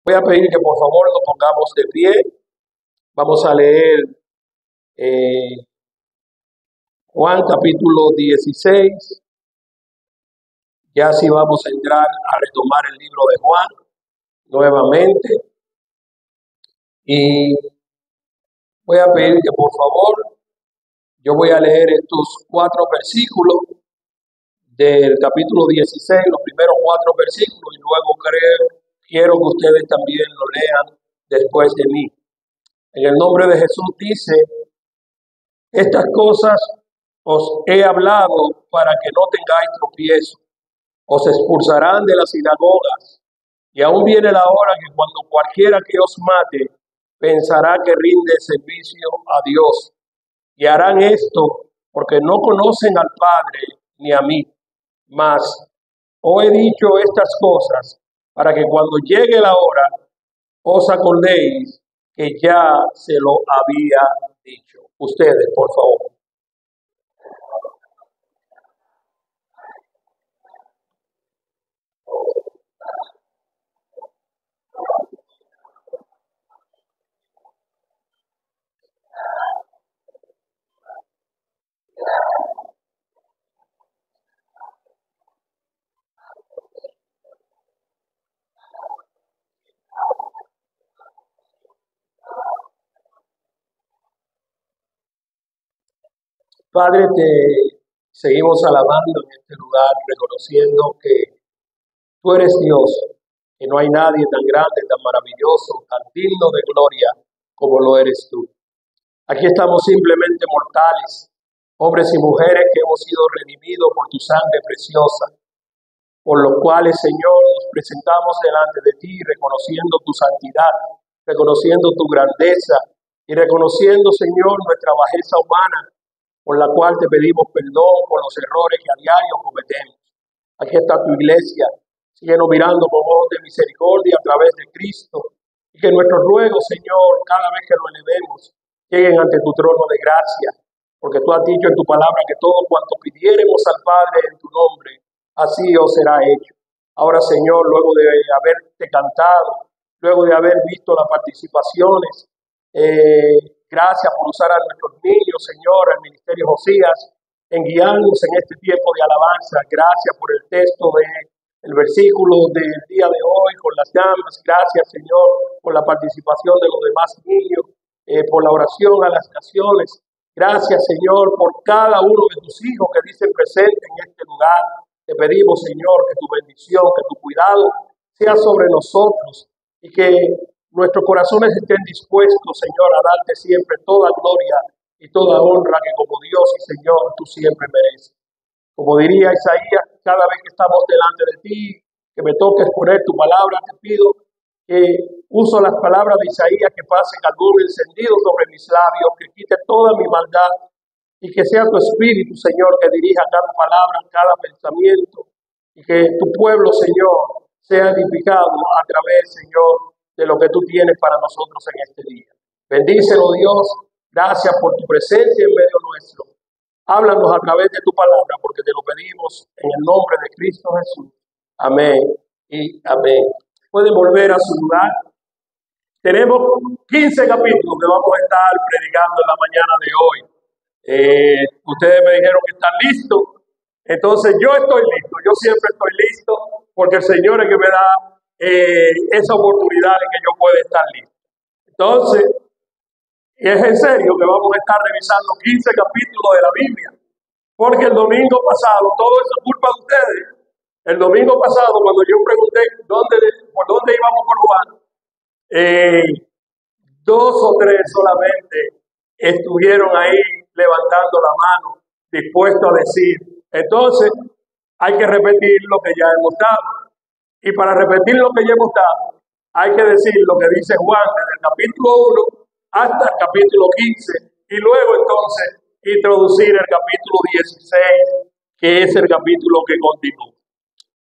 Voy a pedir que por favor nos pongamos de pie. Vamos a leer Juan capítulo 16. Ya sí vamos a entrar a retomar el libro de Juan nuevamente. Y voy a pedir que por favor, yo voy a leer estos 4 versículos del capítulo 16, los primeros 4 versículos, y luego quiero que ustedes también lo lean después de mí. En el nombre de Jesús dice: estas cosas os he hablado para que no tengáis tropiezo. Os expulsarán de las sinagogas, y aún viene la hora que cuando cualquiera que os mate pensará que rinde servicio a Dios. Y harán esto porque no conocen al Padre ni a mí. Mas os he dicho estas cosas para que cuando llegue la hora os acordéis que ya se lo había dicho. Ustedes, por favor. Padre, te seguimos alabando en este lugar, reconociendo que tú eres Dios, que no hay nadie tan grande, tan maravilloso, tan digno de gloria como lo eres tú. Aquí estamos simplemente mortales, hombres y mujeres que hemos sido redimidos por tu sangre preciosa, por los cuales, Señor, nos presentamos delante de ti, reconociendo tu santidad, reconociendo tu grandeza y reconociendo, Señor, nuestra bajeza humana, por la cual te pedimos perdón por los errores que a diario cometemos. Aquí está tu iglesia, síguenos mirando con ojos de misericordia a través de Cristo, y que nuestros ruegos, Señor, cada vez que lo elevemos, lleguen ante tu trono de gracia, porque tú has dicho en tu palabra que todo cuanto pidiéremos al Padre en tu nombre, así os será hecho. Ahora, Señor, luego de haberte cantado, luego de haber visto las participaciones, gracias por usar a nuestros niños, Señor, al Ministerio Josías, en guiarnos en este tiempo de alabanza. Gracias por el texto del versículo del día de hoy con las llamas. Gracias, Señor, por la participación de los demás niños, por la oración a las naciones. Gracias, Señor, por cada uno de tus hijos que dicen presente en este lugar. Te pedimos, Señor, que tu bendición, que tu cuidado sea sobre nosotros y que nuestros corazones estén dispuestos, Señor, a darte siempre toda gloria y toda honra que como Dios y Señor tú siempre mereces. Como diría Isaías, cada vez que estamos delante de ti, que me toques poner tu palabra, te pido que uso las palabras de Isaías, que pase carbón encendido sobre mis labios, que quite toda mi maldad y que sea tu Espíritu, Señor, que dirija cada palabra, cada pensamiento, y que tu pueblo, Señor, sea edificado a través, Señor, de lo que tú tienes para nosotros en este día. Bendícelo, Dios. Gracias por tu presencia en medio nuestro. Háblanos a través de tu palabra, porque te lo pedimos en el nombre de Cristo Jesús. Amén y amén. Pueden volver a su lugar. Tenemos 15 capítulos que vamos a estar predicando en la mañana de hoy. Ustedes me dijeron que están listos. Entonces yo estoy listo. Yo siempre estoy listo, porque el Señor es que me da esa oportunidad de que yo pueda estar listo. Entonces, es en serio que vamos a estar revisando 15 capítulos de la Biblia, porque el domingo pasado, todo eso es culpa de ustedes. El domingo pasado, cuando yo pregunté por dónde íbamos por Juan, 2 o 3 solamente estuvieron ahí levantando la mano, dispuestos a decir. Entonces, hay que repetir lo que ya hemos dado. Y para repetir lo que ya hemos dado, hay que decir lo que dice Juan desde el capítulo 1 hasta el capítulo 15, y luego entonces introducir el capítulo 16, que es el capítulo que continúa.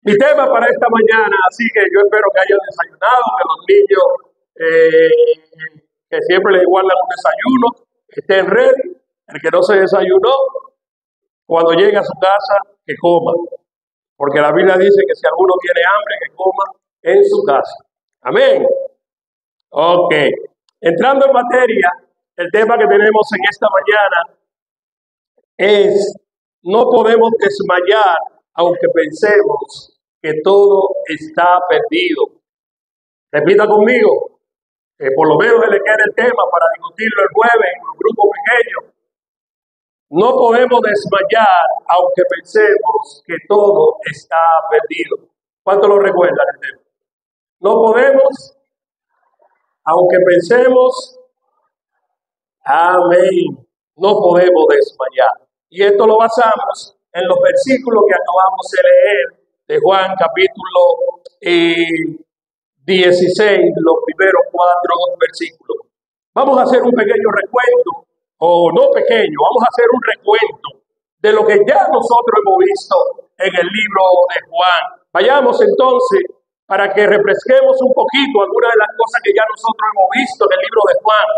Mi tema para esta mañana, así que yo espero que hayan desayunado, que los niños que siempre les guardan un desayuno, estén ready. El que no se desayunó, cuando llegue a su casa, que coma. Porque la Biblia dice que si alguno tiene hambre, que coma en su casa. Amén. Ok, entrando en materia, el tema que tenemos en esta mañana es: no podemos desmayar aunque pensemos que todo está perdido. Repita conmigo, que por lo menos se le quede el tema para discutirlo el jueves en un grupo pequeño. No podemos desmayar aunque pensemos que todo está perdido. ¿Cuánto lo recuerdan el tema? No podemos, aunque pensemos, amén, no podemos desmayar. Y esto lo basamos en los versículos que acabamos de leer de Juan capítulo 16, los primeros 4 versículos. Vamos a hacer un pequeño recuento, o no pequeño, vamos a hacer un recuento de lo que ya nosotros hemos visto en el libro de Juan. Vayamos entonces para que refresquemos un poquito algunas de las cosas que ya nosotros hemos visto en el libro de Juan.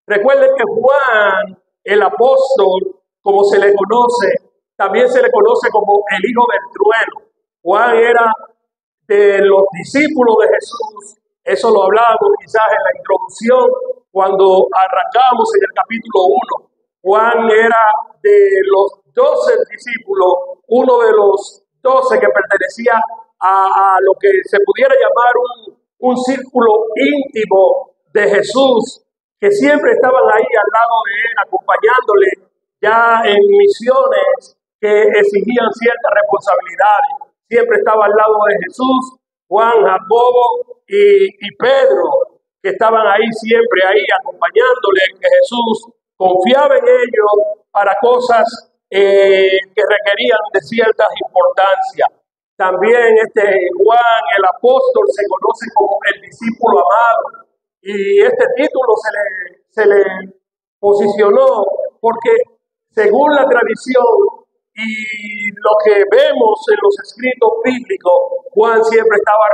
Recuerden que Juan, el apóstol, como se le conoce, también se le conoce como el hijo del trueno. Juan era de los discípulos de Jesús. Eso lo hablábamos quizás en la introducción cuando arrancamos en el capítulo 1. Juan era de los 12 discípulos, uno de los 12 que pertenecía a lo que se pudiera llamar un círculo íntimo de Jesús, que siempre estaban ahí al lado de él, acompañándole ya en misiones que exigían ciertas responsabilidades. Siempre estaba al lado de Jesús, Juan, Jacobo y Pedro, que estaban ahí siempre ahí acompañándole, que Jesús confiaba en ellos para cosas que requerían de cierta importancia. También Juan, el apóstol, se conoce como el discípulo amado. Y este título se le posicionó porque, según la tradición y lo que vemos en los escritos bíblicos, Juan siempre estaba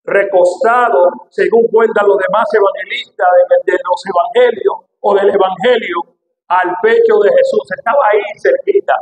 recostado, según cuentan los demás evangelistas de los evangelios o del evangelio, al pecho de Jesús. Estaba ahí cerquita.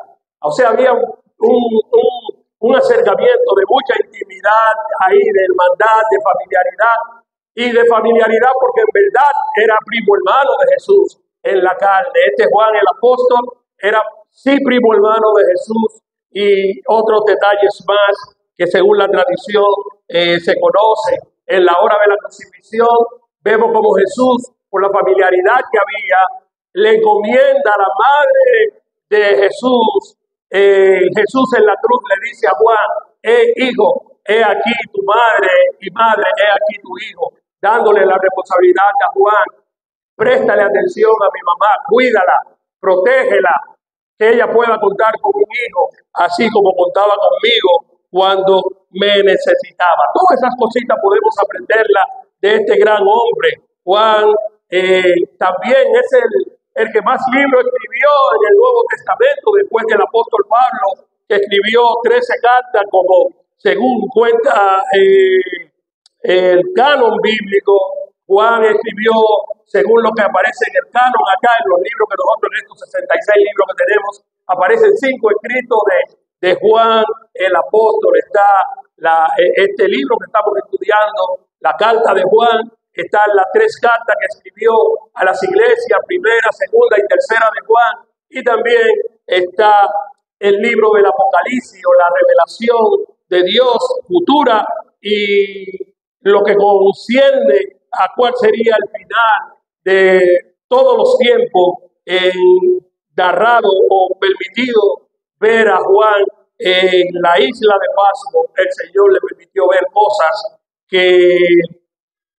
O sea, había un acercamiento de mucha intimidad ahí, de hermandad, de familiaridad. Y de familiaridad porque en verdad era primo hermano de Jesús en la carne. Juan el apóstol era sí primo hermano de Jesús, y otros detalles más que según la tradición se conoce. En la hora de la crucifixión vemos como Jesús, por la familiaridad que había, le encomienda a la madre de Jesús. Jesús en la cruz le dice a Juan: hijo, he aquí tu madre, y madre, he aquí tu hijo, dándole la responsabilidad a Juan: préstale atención a mi mamá, cuídala, protégela, que ella pueda contar con un hijo, así como contaba conmigo cuando me necesitaba. Todas esas cositas podemos aprenderlas de este gran hombre. Juan también es el que más libros escribió en el Nuevo Testamento, después del apóstol Pablo, que escribió 13 cartas, como según cuenta el canon bíblico. Juan escribió, según lo que aparece en el canon acá, en los libros que nosotros, en estos 66 libros que tenemos, aparecen 5 escritos de Juan el apóstol. Está este libro que estamos estudiando, la carta de Juan. Están las 3 cartas que escribió a las iglesias, primera, segunda y tercera de Juan. Y también está el libro del Apocalipsis, o la revelación de Dios futura, y lo que concierne a cuál sería el final de todos los tiempos, narrado o permitido ver a Juan en la isla de Pasmo. El Señor le permitió ver cosas que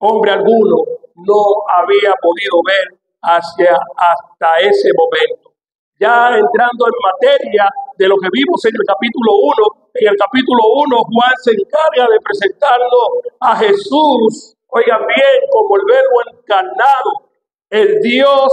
hombre alguno no había podido ver hasta ese momento. Ya entrando en materia de lo que vimos en el capítulo 1, en el capítulo 1 Juan se encarga de presentarnos a Jesús, oigan bien, como el verbo encarnado, el Dios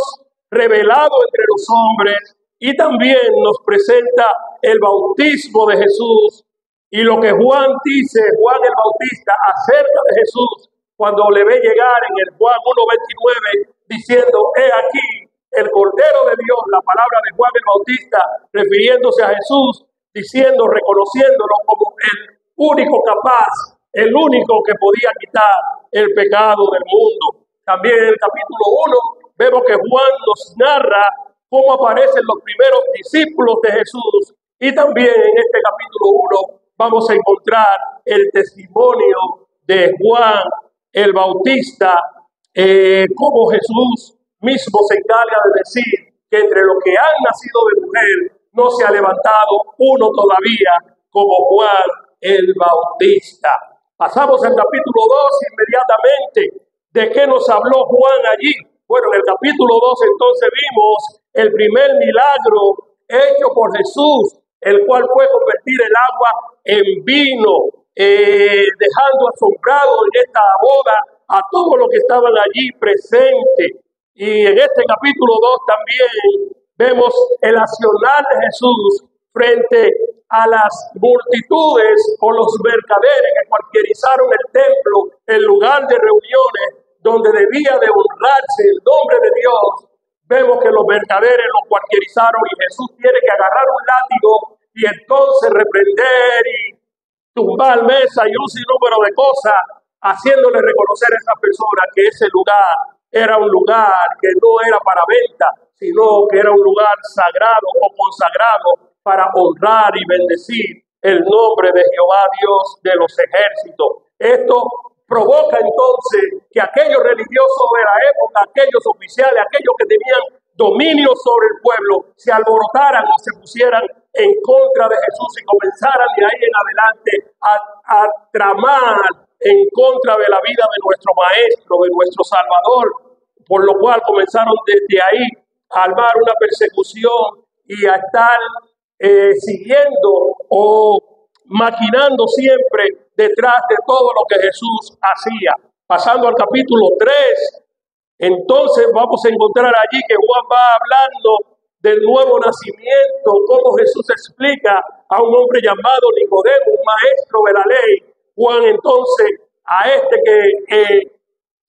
revelado entre los hombres, y también nos presenta el bautismo de Jesús y lo que Juan dice, Juan el Bautista, acerca de Jesús, cuando le ve llegar en el Juan 1:29, diciendo: he aquí el Cordero de Dios. La palabra de Juan el Bautista refiriéndose a Jesús, diciendo, reconociéndolo como el único capaz, el único que podía quitar el pecado del mundo. También en el capítulo 1 vemos que Juan nos narra cómo aparecen los primeros discípulos de Jesús. Y también en este capítulo 1 vamos a encontrar el testimonio de Juan el Bautista, como Jesús mismo se encarga de decir que entre los que han nacido de mujer no se ha levantado uno todavía como Juan el Bautista. Pasamos al capítulo 2 inmediatamente. ¿De qué nos habló Juan allí? Bueno, en el capítulo 2 entonces vimos el primer milagro hecho por Jesús, el cual fue convertir el agua en vino, dejando asombrado en esta boda a todos los que estaban allí presentes. Y en este capítulo 2 también vemos el accionar de Jesús frente a las multitudes o los mercaderes que cualquierizaron el templo, el lugar de reuniones donde debía de honrarse el nombre de Dios. Vemos que los mercaderes lo cualquierizaron y Jesús tiene que agarrar un látigo y entonces reprender y tumbar mesa y un sinnúmero de cosas, haciéndole reconocer a esa persona que ese lugar era un lugar que no era para venta, sino que era un lugar sagrado o consagrado para honrar y bendecir el nombre de Jehová Dios de los ejércitos. Esto provoca entonces que aquellos religiosos de la época, aquellos oficiales, aquellos que tenían dominio sobre el pueblo, se alborotaran o se pusieran en contra de Jesús y comenzaran de ahí en adelante a tramar en contra de la vida de nuestro Maestro, de nuestro Salvador, por lo cual comenzaron desde ahí a armar una persecución y a estar siguiendo o maquinando siempre detrás de todo lo que Jesús hacía. Pasando al capítulo 3, entonces vamos a encontrar allí que Juan va hablando del nuevo nacimiento, cómo Jesús explica a un hombre llamado Nicodemo, un maestro de la ley. Juan entonces a este que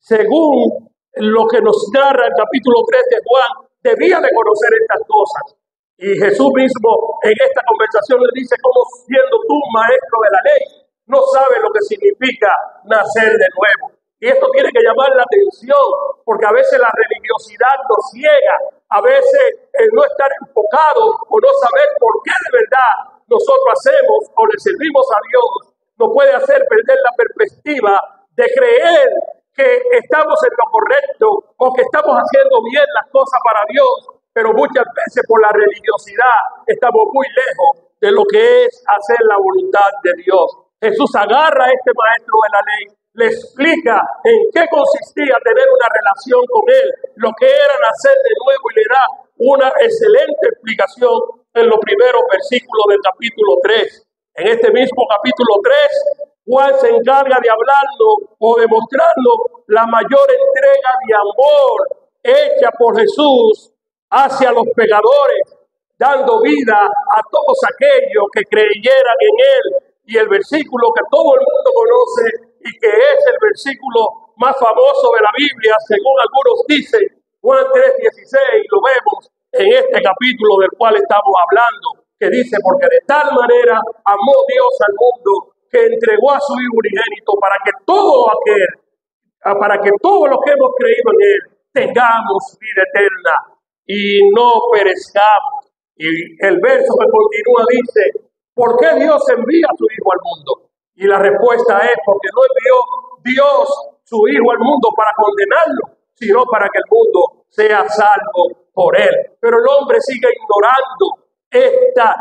según lo que nos narra el capítulo 3 de Juan, debía de conocer estas cosas. Y Jesús mismo en esta conversación le dice, como siendo tú maestro de la ley, no sabes lo que significa nacer de nuevo. Y esto tiene que llamar la atención, porque a veces la religiosidad nos ciega, a veces el no estar enfocado o no saber por qué de verdad nosotros hacemos o le servimos a Dios, nos puede hacer perder la perspectiva de creer que estamos en lo correcto o que estamos haciendo bien las cosas para Dios, pero muchas veces por la religiosidad estamos muy lejos de lo que es hacer la voluntad de Dios. Jesús agarra a este maestro de la ley, le explica en qué consistía tener una relación con él, lo que era nacer de nuevo y le da una excelente explicación en los primeros versículos del capítulo 3. En este mismo capítulo 3, Juan se encarga de hablarnos o de mostrarnos la mayor entrega de amor hecha por Jesús hacia los pecadores, dando vida a todos aquellos que creyeran en él. Y el versículo que todo el mundo conoce y que es el versículo más famoso de la Biblia, según algunos dicen, Juan 3:16, lo vemos en este capítulo del cual estamos hablando, que dice, porque de tal manera amó Dios al mundo que entregó a su Hijo unigénito para que todos los que hemos creído en él tengamos vida eterna y no perezcamos. Y el verso que continúa dice, ¿por qué Dios envía a su Hijo al mundo? Y la respuesta es porque no envió Dios su Hijo al mundo para condenarlo, sino para que el mundo sea salvo por él. Pero el hombre sigue ignorando esta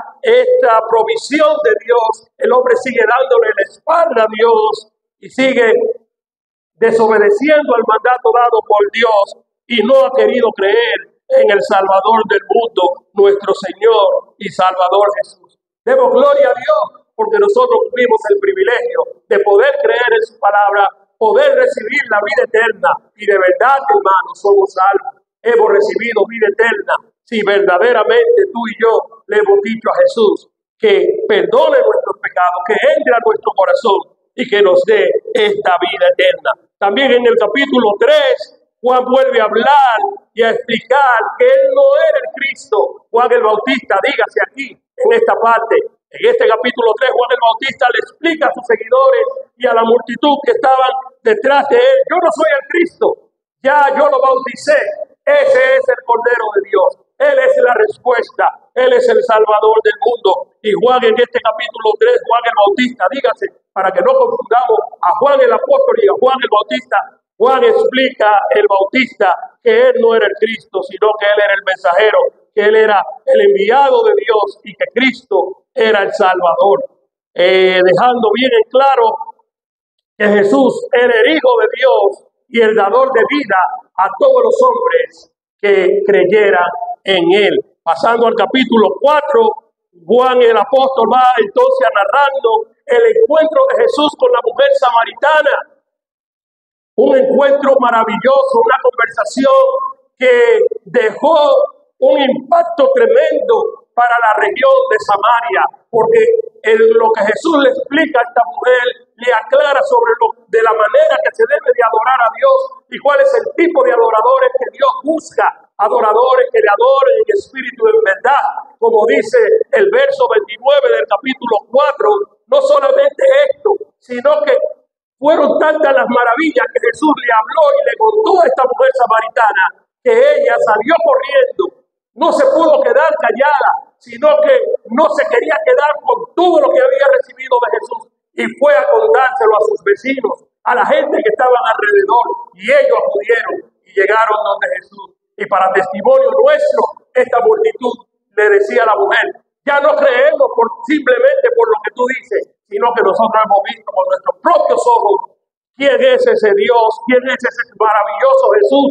provisión de Dios. El hombre sigue dándole la espalda a Dios y sigue desobedeciendo al mandato dado por Dios y no ha querido creer en el Salvador del mundo, nuestro Señor y Salvador Jesús. Demos gloria a Dios porque nosotros tuvimos el privilegio de poder creer en su palabra, poder recibir la vida eterna y de verdad, hermanos, somos salvos. Hemos recibido vida eterna si verdaderamente tú y yo le hemos dicho a Jesús que perdone nuestros pecados, que entre a nuestro corazón y que nos dé esta vida eterna. También en el capítulo 3, Juan vuelve a hablar y a explicar que él no era el Cristo. Juan el Bautista, dígase aquí, en esta parte, en este capítulo 3, Juan el Bautista le explica a sus seguidores y a la multitud que estaban detrás de él, yo no soy el Cristo, Ya yo lo bauticé. Ese es el Cordero de Dios. Él es la respuesta. Él es el Salvador del mundo. Y Juan en este capítulo 3, Juan el Bautista, dígase, para que no confundamos a Juan el apóstol y a Juan el Bautista. Juan explica el Bautista que él no era el Cristo, sino que él era el mensajero, que él era el enviado de Dios y que Cristo era el Salvador. Dejando bien en claro que Jesús era el Hijo de Dios y el dador de vida a todos los hombres que creyeran en él. Pasando al capítulo 4, Juan el apóstol va entonces narrando el encuentro de Jesús con la mujer samaritana. Un encuentro maravilloso, una conversación que dejó un impacto tremendo para la región de Samaria, porque lo que Jesús le explica a esta mujer, le aclara sobre de la manera que se debe de adorar a Dios y cuál es el tipo de adoradores que Dios busca, adoradores que le adoren en espíritu y en verdad, como dice el verso 29 del capítulo 4, no solamente esto, sino que fueron tantas las maravillas que Jesús le habló y le contó a esta mujer samaritana que ella salió corriendo, no se pudo quedar callada, sino que no se quería quedar con todo lo que había recibido de Jesús y fue a contárselo a sus vecinos, a la gente que estaban alrededor, y ellos acudieron y llegaron donde Jesús. Y para testimonio nuestro, esta multitud le decía a la mujer: ya no creemos simplemente por lo que tú dices, sino que nosotros hemos visto con nuestros propios ojos quién es ese Dios, quién es ese maravilloso Jesús,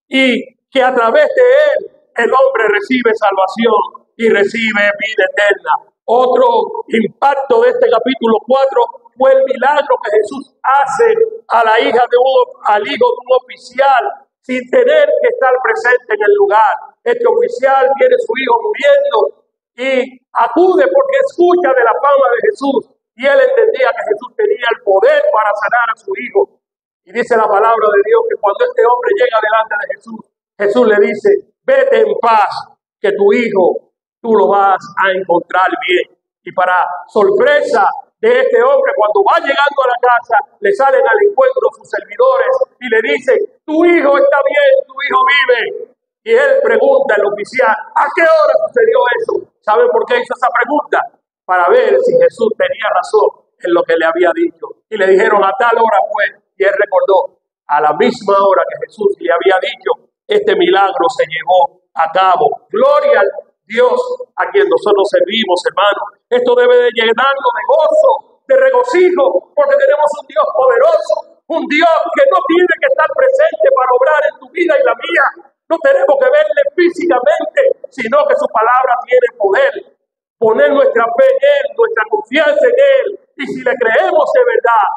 y que a través de él el hombre recibe salvación y recibe vida eterna. Otro impacto de este capítulo 4 fue el milagro que Jesús hace a la hija al hijo de un oficial sin tener que estar presente en el lugar. Este oficial tiene su hijo muriendo y acude porque escucha de la fama de Jesús, y él entendía que Jesús tenía el poder para sanar a su hijo. Y dice la palabra de Dios que cuando este hombre llega delante de Jesús, Jesús le dice: vete en paz, que tu hijo tú lo vas a encontrar bien. Y para sorpresa de este hombre, cuando va llegando a la casa, le salen al encuentro sus servidores y le dicen: tu hijo está bien, tu hijo vive. Y él pregunta al oficial: ¿a qué hora sucedió eso? ¿Saben por qué hizo esa pregunta? Para ver si Jesús tenía razón en lo que le había dicho. Y le dijeron: a tal hora fue. Y él recordó: a la misma hora que Jesús le había dicho, este milagro se llevó a cabo. Gloria al Dios a quien nosotros servimos, hermanos. Esto debe de llenarnos de gozo, de regocijo, porque tenemos un Dios poderoso, un Dios que no tiene que estar presente para obrar en tu vida y la mía. No tenemos que verle físicamente, sino que su palabra tiene poder. Poner nuestra fe en él, nuestra confianza en él, y si le creemos de verdad,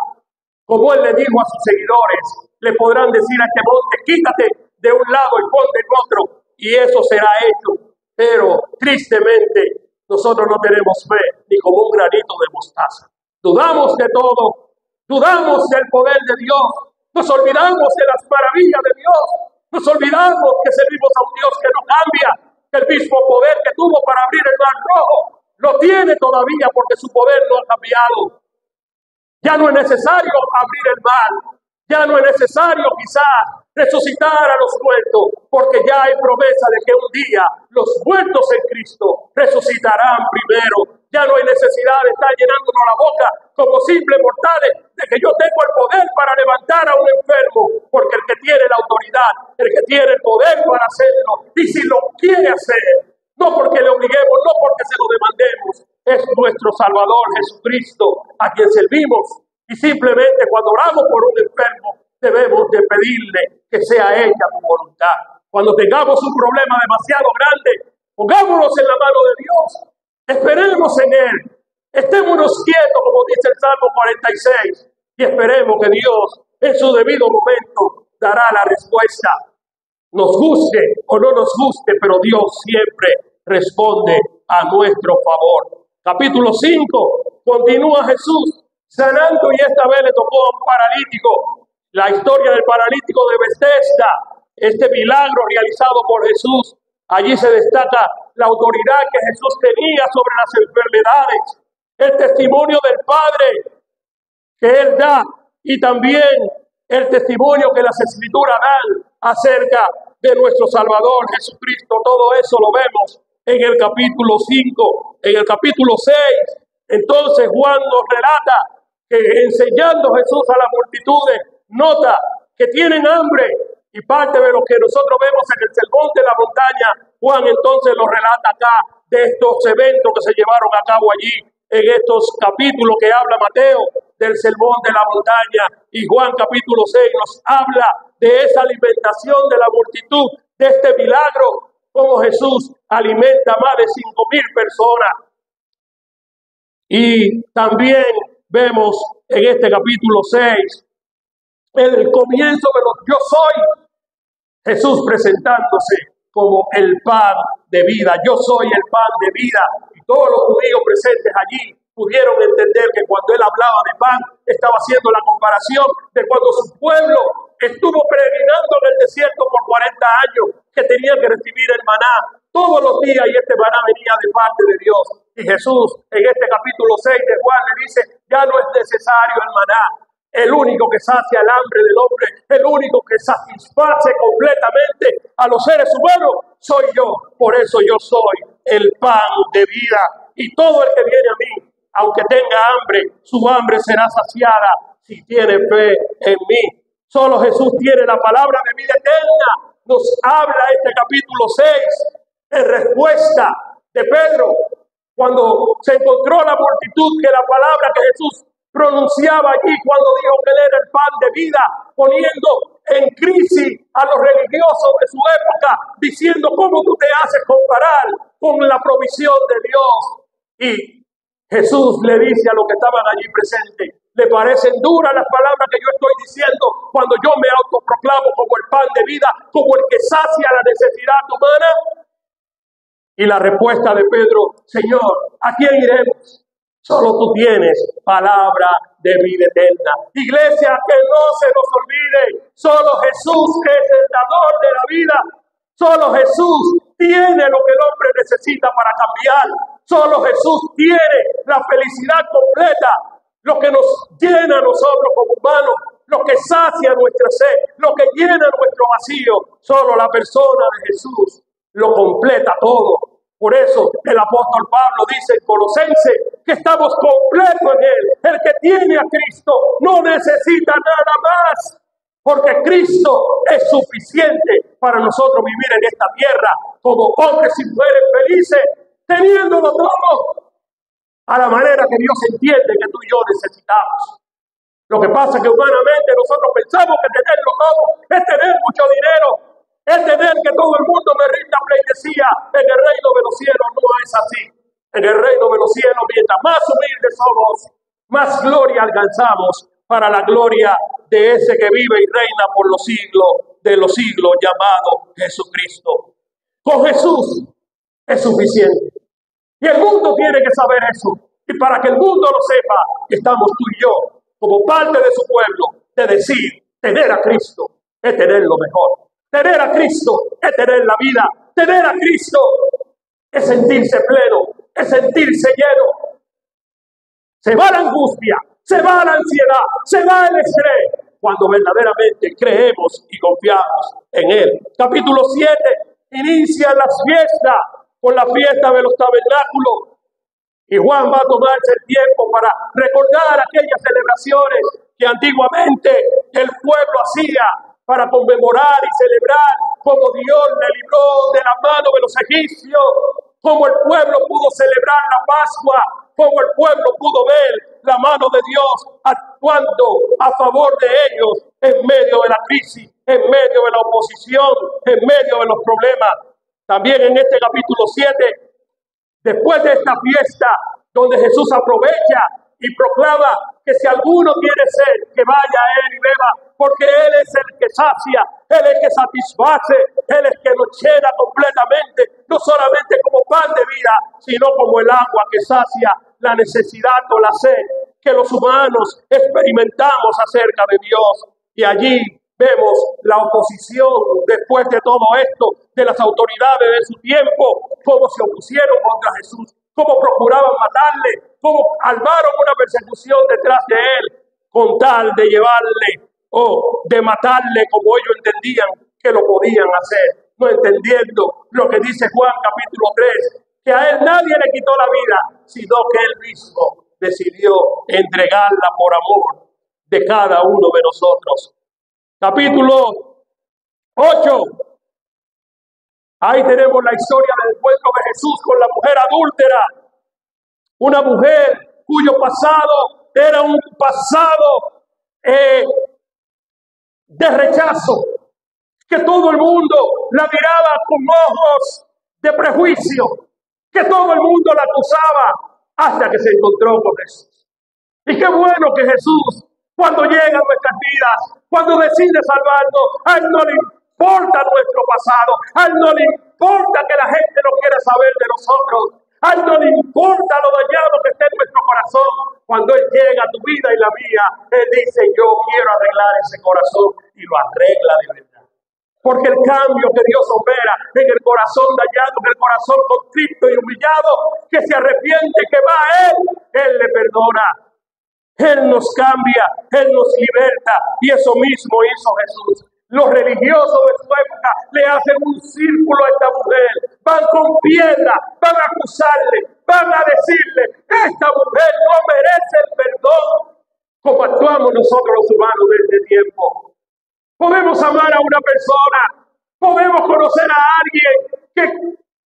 como él le dijo a sus seguidores, le podrán decir a este monte: quítate de un lado y ponte en otro, y eso será hecho. Pero tristemente nosotros no tenemos fe ni como un granito de mostaza. Dudamos de todo, dudamos del poder de Dios, nos olvidamos de las maravillas de Dios, nos olvidamos que servimos a un Dios que no cambia, que el mismo poder que tuvo para abrir el mar rojo lo tiene todavía, porque su poder no ha cambiado. Ya no es necesario abrir el mar, ya no es necesario quizás resucitar a los muertos, porque ya hay promesa de que un día los muertos en Cristo resucitarán primero. Ya no hay necesidad de estar llenándonos la boca como simples mortales de que yo tengo el poder para levantar a un enfermo, porque el que tiene la autoridad, el que tiene el poder para hacerlo, y si lo quiere hacer, no porque le obliguemos, no porque se lo demandemos, es nuestro Salvador Jesucristo, a quien servimos. Y simplemente cuando oramos por un enfermo, debemos de pedirle que sea hecha tu voluntad. Cuando tengamos un problema demasiado grande, pongámonos en la mano de Dios, esperemos en él, estémonos quietos, como dice el Salmo 46, y esperemos que Dios en su debido momento dará la respuesta. Nos guste o no nos guste, pero Dios siempre responde a nuestro favor. Capítulo 5, continúa Jesús sanando, y esta vez le tocó a un paralítico. La historia del paralítico de Bethesda, este milagro realizado por Jesús, allí se destaca la autoridad que Jesús tenía sobre las enfermedades, el testimonio del Padre que Él da, y también el testimonio que las Escrituras dan acerca de nuestro Salvador Jesucristo. Todo eso lo vemos en el capítulo 5, en el capítulo 6. Entonces Juan nos relata que enseñando Jesús a las multitudes, nota que tienen hambre, y parte de lo que nosotros vemos en el sermón de la montaña, Juan entonces lo relata acá de estos eventos que se llevaron a cabo allí, en estos capítulos que habla Mateo del sermón de la montaña, y Juan capítulo 6 nos habla de esa alimentación de la multitud, de este milagro, como Jesús alimenta a más de 5,000 personas. Y también vemos en este capítulo 6 el comienzo de los yo soy, Jesús presentándose como el pan de vida. Yo soy el pan de vida. Y todos los judíos presentes allí pudieron entender que cuando él hablaba de pan, estaba haciendo la comparación de cuando su pueblo estuvo peregrinando en el desierto por 40 años, que tenía que recibir el maná todos los días, y este maná venía de parte de Dios. Y Jesús en este capítulo 6 de Juan le dice, ya no es necesario el maná. El único que sacia el hambre del hombre, el único que satisface completamente a los seres humanos, soy yo. Por eso yo soy el pan de vida. Y todo el que viene a mí, aunque tenga hambre, su hambre será saciada si tiene fe en mí. Solo Jesús tiene la palabra de vida eterna. Nos habla este capítulo 6 en respuesta de Pedro, cuando se encontró la multitud, que la palabra que Jesús pronunciaba allí cuando dijo que él era el pan de vida, poniendo en crisis a los religiosos de su época, diciendo, ¿cómo tú te haces comparar con la provisión de Dios? Y Jesús le dice a los que estaban allí presentes, ¿le parecen duras las palabras que yo estoy diciendo cuando yo me autoproclamo como el pan de vida, como el que sacia la necesidad humana? Y la respuesta de Pedro, Señor, ¿a quién iremos? Solo tú tienes palabra de vida eterna. Iglesia, que no se nos olvide, solo Jesús es el dador de la vida. Solo Jesús tiene lo que el hombre necesita para cambiar. Solo Jesús tiene la felicidad completa, lo que nos llena a nosotros como humanos, lo que sacia nuestra sed, lo que llena nuestro vacío. Solo la persona de Jesús lo completa todo. Por eso el apóstol Pablo dice en Colosenses que estamos completos en Él. El que tiene a Cristo no necesita nada más, porque Cristo es suficiente para nosotros vivir en esta tierra como hombres y mujeres felices, teniéndolo todo a la manera que Dios entiende que tú y yo necesitamos. Lo que pasa es que humanamente nosotros pensamos que tenerlo todo es tener mucho dinero, es tener que todo el mundo me rinda pleitesía. En el reino de los cielos no es así. En el reino de los cielos, mientras más humildes somos, más gloria alcanzamos para la gloria de ese que vive y reina por los siglos de los siglos, llamado Jesucristo. Con Jesús es suficiente. Y el mundo tiene que saber eso. Y para que el mundo lo sepa, estamos tú y yo, como parte de su pueblo, de decir, tener a Cristo es tener lo mejor. Tener a Cristo es tener la vida. Tener a Cristo es sentirse pleno, es sentirse lleno. Se va la angustia, se va la ansiedad, se va el estrés, cuando verdaderamente creemos y confiamos en Él. Capítulo 7, inicia las fiestas con la fiesta de los tabernáculos. Y Juan va a tomarse el tiempo para recordar aquellas celebraciones que antiguamente el pueblo hacía para conmemorar y celebrar cómo Dios le libró de la mano de los egipcios, cómo el pueblo pudo celebrar la Pascua, cómo el pueblo pudo ver la mano de Dios actuando a favor de ellos en medio de la crisis, en medio de la oposición, en medio de los problemas. También en este capítulo 7, después de esta fiesta, donde Jesús aprovecha y proclama que si alguno tiene sed, que vaya a Él y beba, porque Él es el que sacia, Él es el que satisface, Él es el que nos llena completamente, no solamente como pan de vida, sino como el agua que sacia la necesidad o la sed que los humanos experimentamos acerca de Dios. Y allí vemos la oposición, después de todo esto, de las autoridades de su tiempo, cómo se opusieron contra Jesús, cómo procuraban matarle, cómo armaron una persecución detrás de él, con tal de llevarle o de matarle, como ellos entendían que lo podían hacer, no entendiendo lo que dice Juan capítulo 3, que a él nadie le quitó la vida, sino que él mismo decidió entregarla por amor de cada uno de nosotros. Capítulo 8. Ahí tenemos la historia del encuentro de Jesús con la mujer adúltera. Una mujer cuyo pasado era un pasado de rechazo, que todo el mundo la miraba con ojos de prejuicio, que todo el mundo la acusaba hasta que se encontró con Jesús. Y qué bueno que Jesús, cuando llega a nuestras vidas, cuando decide salvarnos, a él no le importa nuestro pasado, a él no le importa que la gente no quiera saber de nosotros, a él no le importa lo dañado que esté en nuestro corazón. Cuando él llega a tu vida y la mía, él dice: yo quiero arreglar ese corazón, y lo arregla de verdad. Porque el cambio que Dios opera en el corazón dañado, en el corazón contrito y humillado, que se arrepiente, que va a él le perdona. Él nos cambia, él nos liberta, y eso mismo hizo Jesús. Los religiosos de su época le hacen un círculo a esta mujer, van con piedra, van a acusarle, van a decirle: esta mujer no merece el perdón. Como actuamos nosotros los humanos de este tiempo. Podemos amar a una persona, podemos conocer a alguien que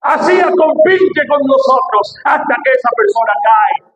hacía compinche con nosotros hasta que esa persona cae.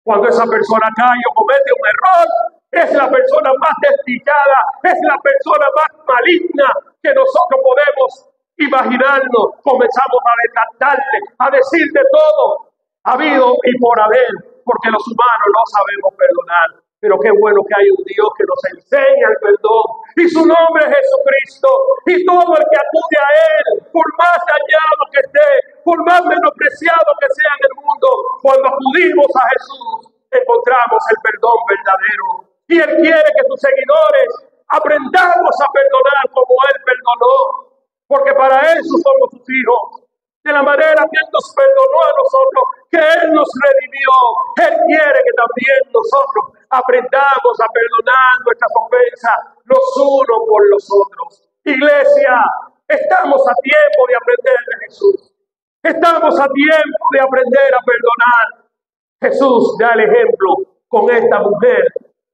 Cuando esa persona cae o comete un error, es la persona más desdichada, es la persona más maligna que nosotros podemos imaginarnos. Comenzamos a descartarle, a decir de todo, habido y por haber, porque los humanos no sabemos perdonar. Pero qué bueno que hay un Dios que nos enseña el perdón, y su nombre es Jesucristo. Y todo el que acude a él, por más dañado que esté, por más menospreciado que sea en el mundo, cuando acudimos a Jesús, encontramos el perdón verdadero. Y él quiere que sus seguidores aprendamos a perdonar como él perdonó, porque para eso somos sus hijos. De la manera que él nos perdonó a nosotros, que él nos redimió, él quiere que también nosotros aprendamos a perdonar nuestras ofensas los unos por los otros. Iglesia, estamos a tiempo de aprender de Jesús. Estamos a tiempo de aprender a perdonar. Jesús da el ejemplo con esta mujer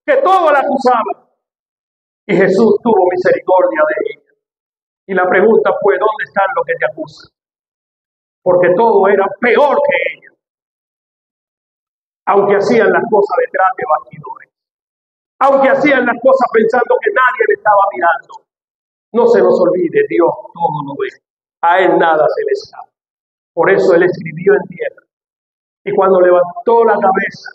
que todo la acusaba, y Jesús tuvo misericordia de ella. Y la pregunta fue: ¿dónde están los que te acusan? Porque todo era peor que ella, aunque hacían las cosas detrás de bastidores, aunque hacían las cosas pensando que nadie le estaba mirando. No se nos olvide, Dios todo lo ve, a él nada se le escapa. Por eso él escribió en tierra, y cuando levantó la cabeza,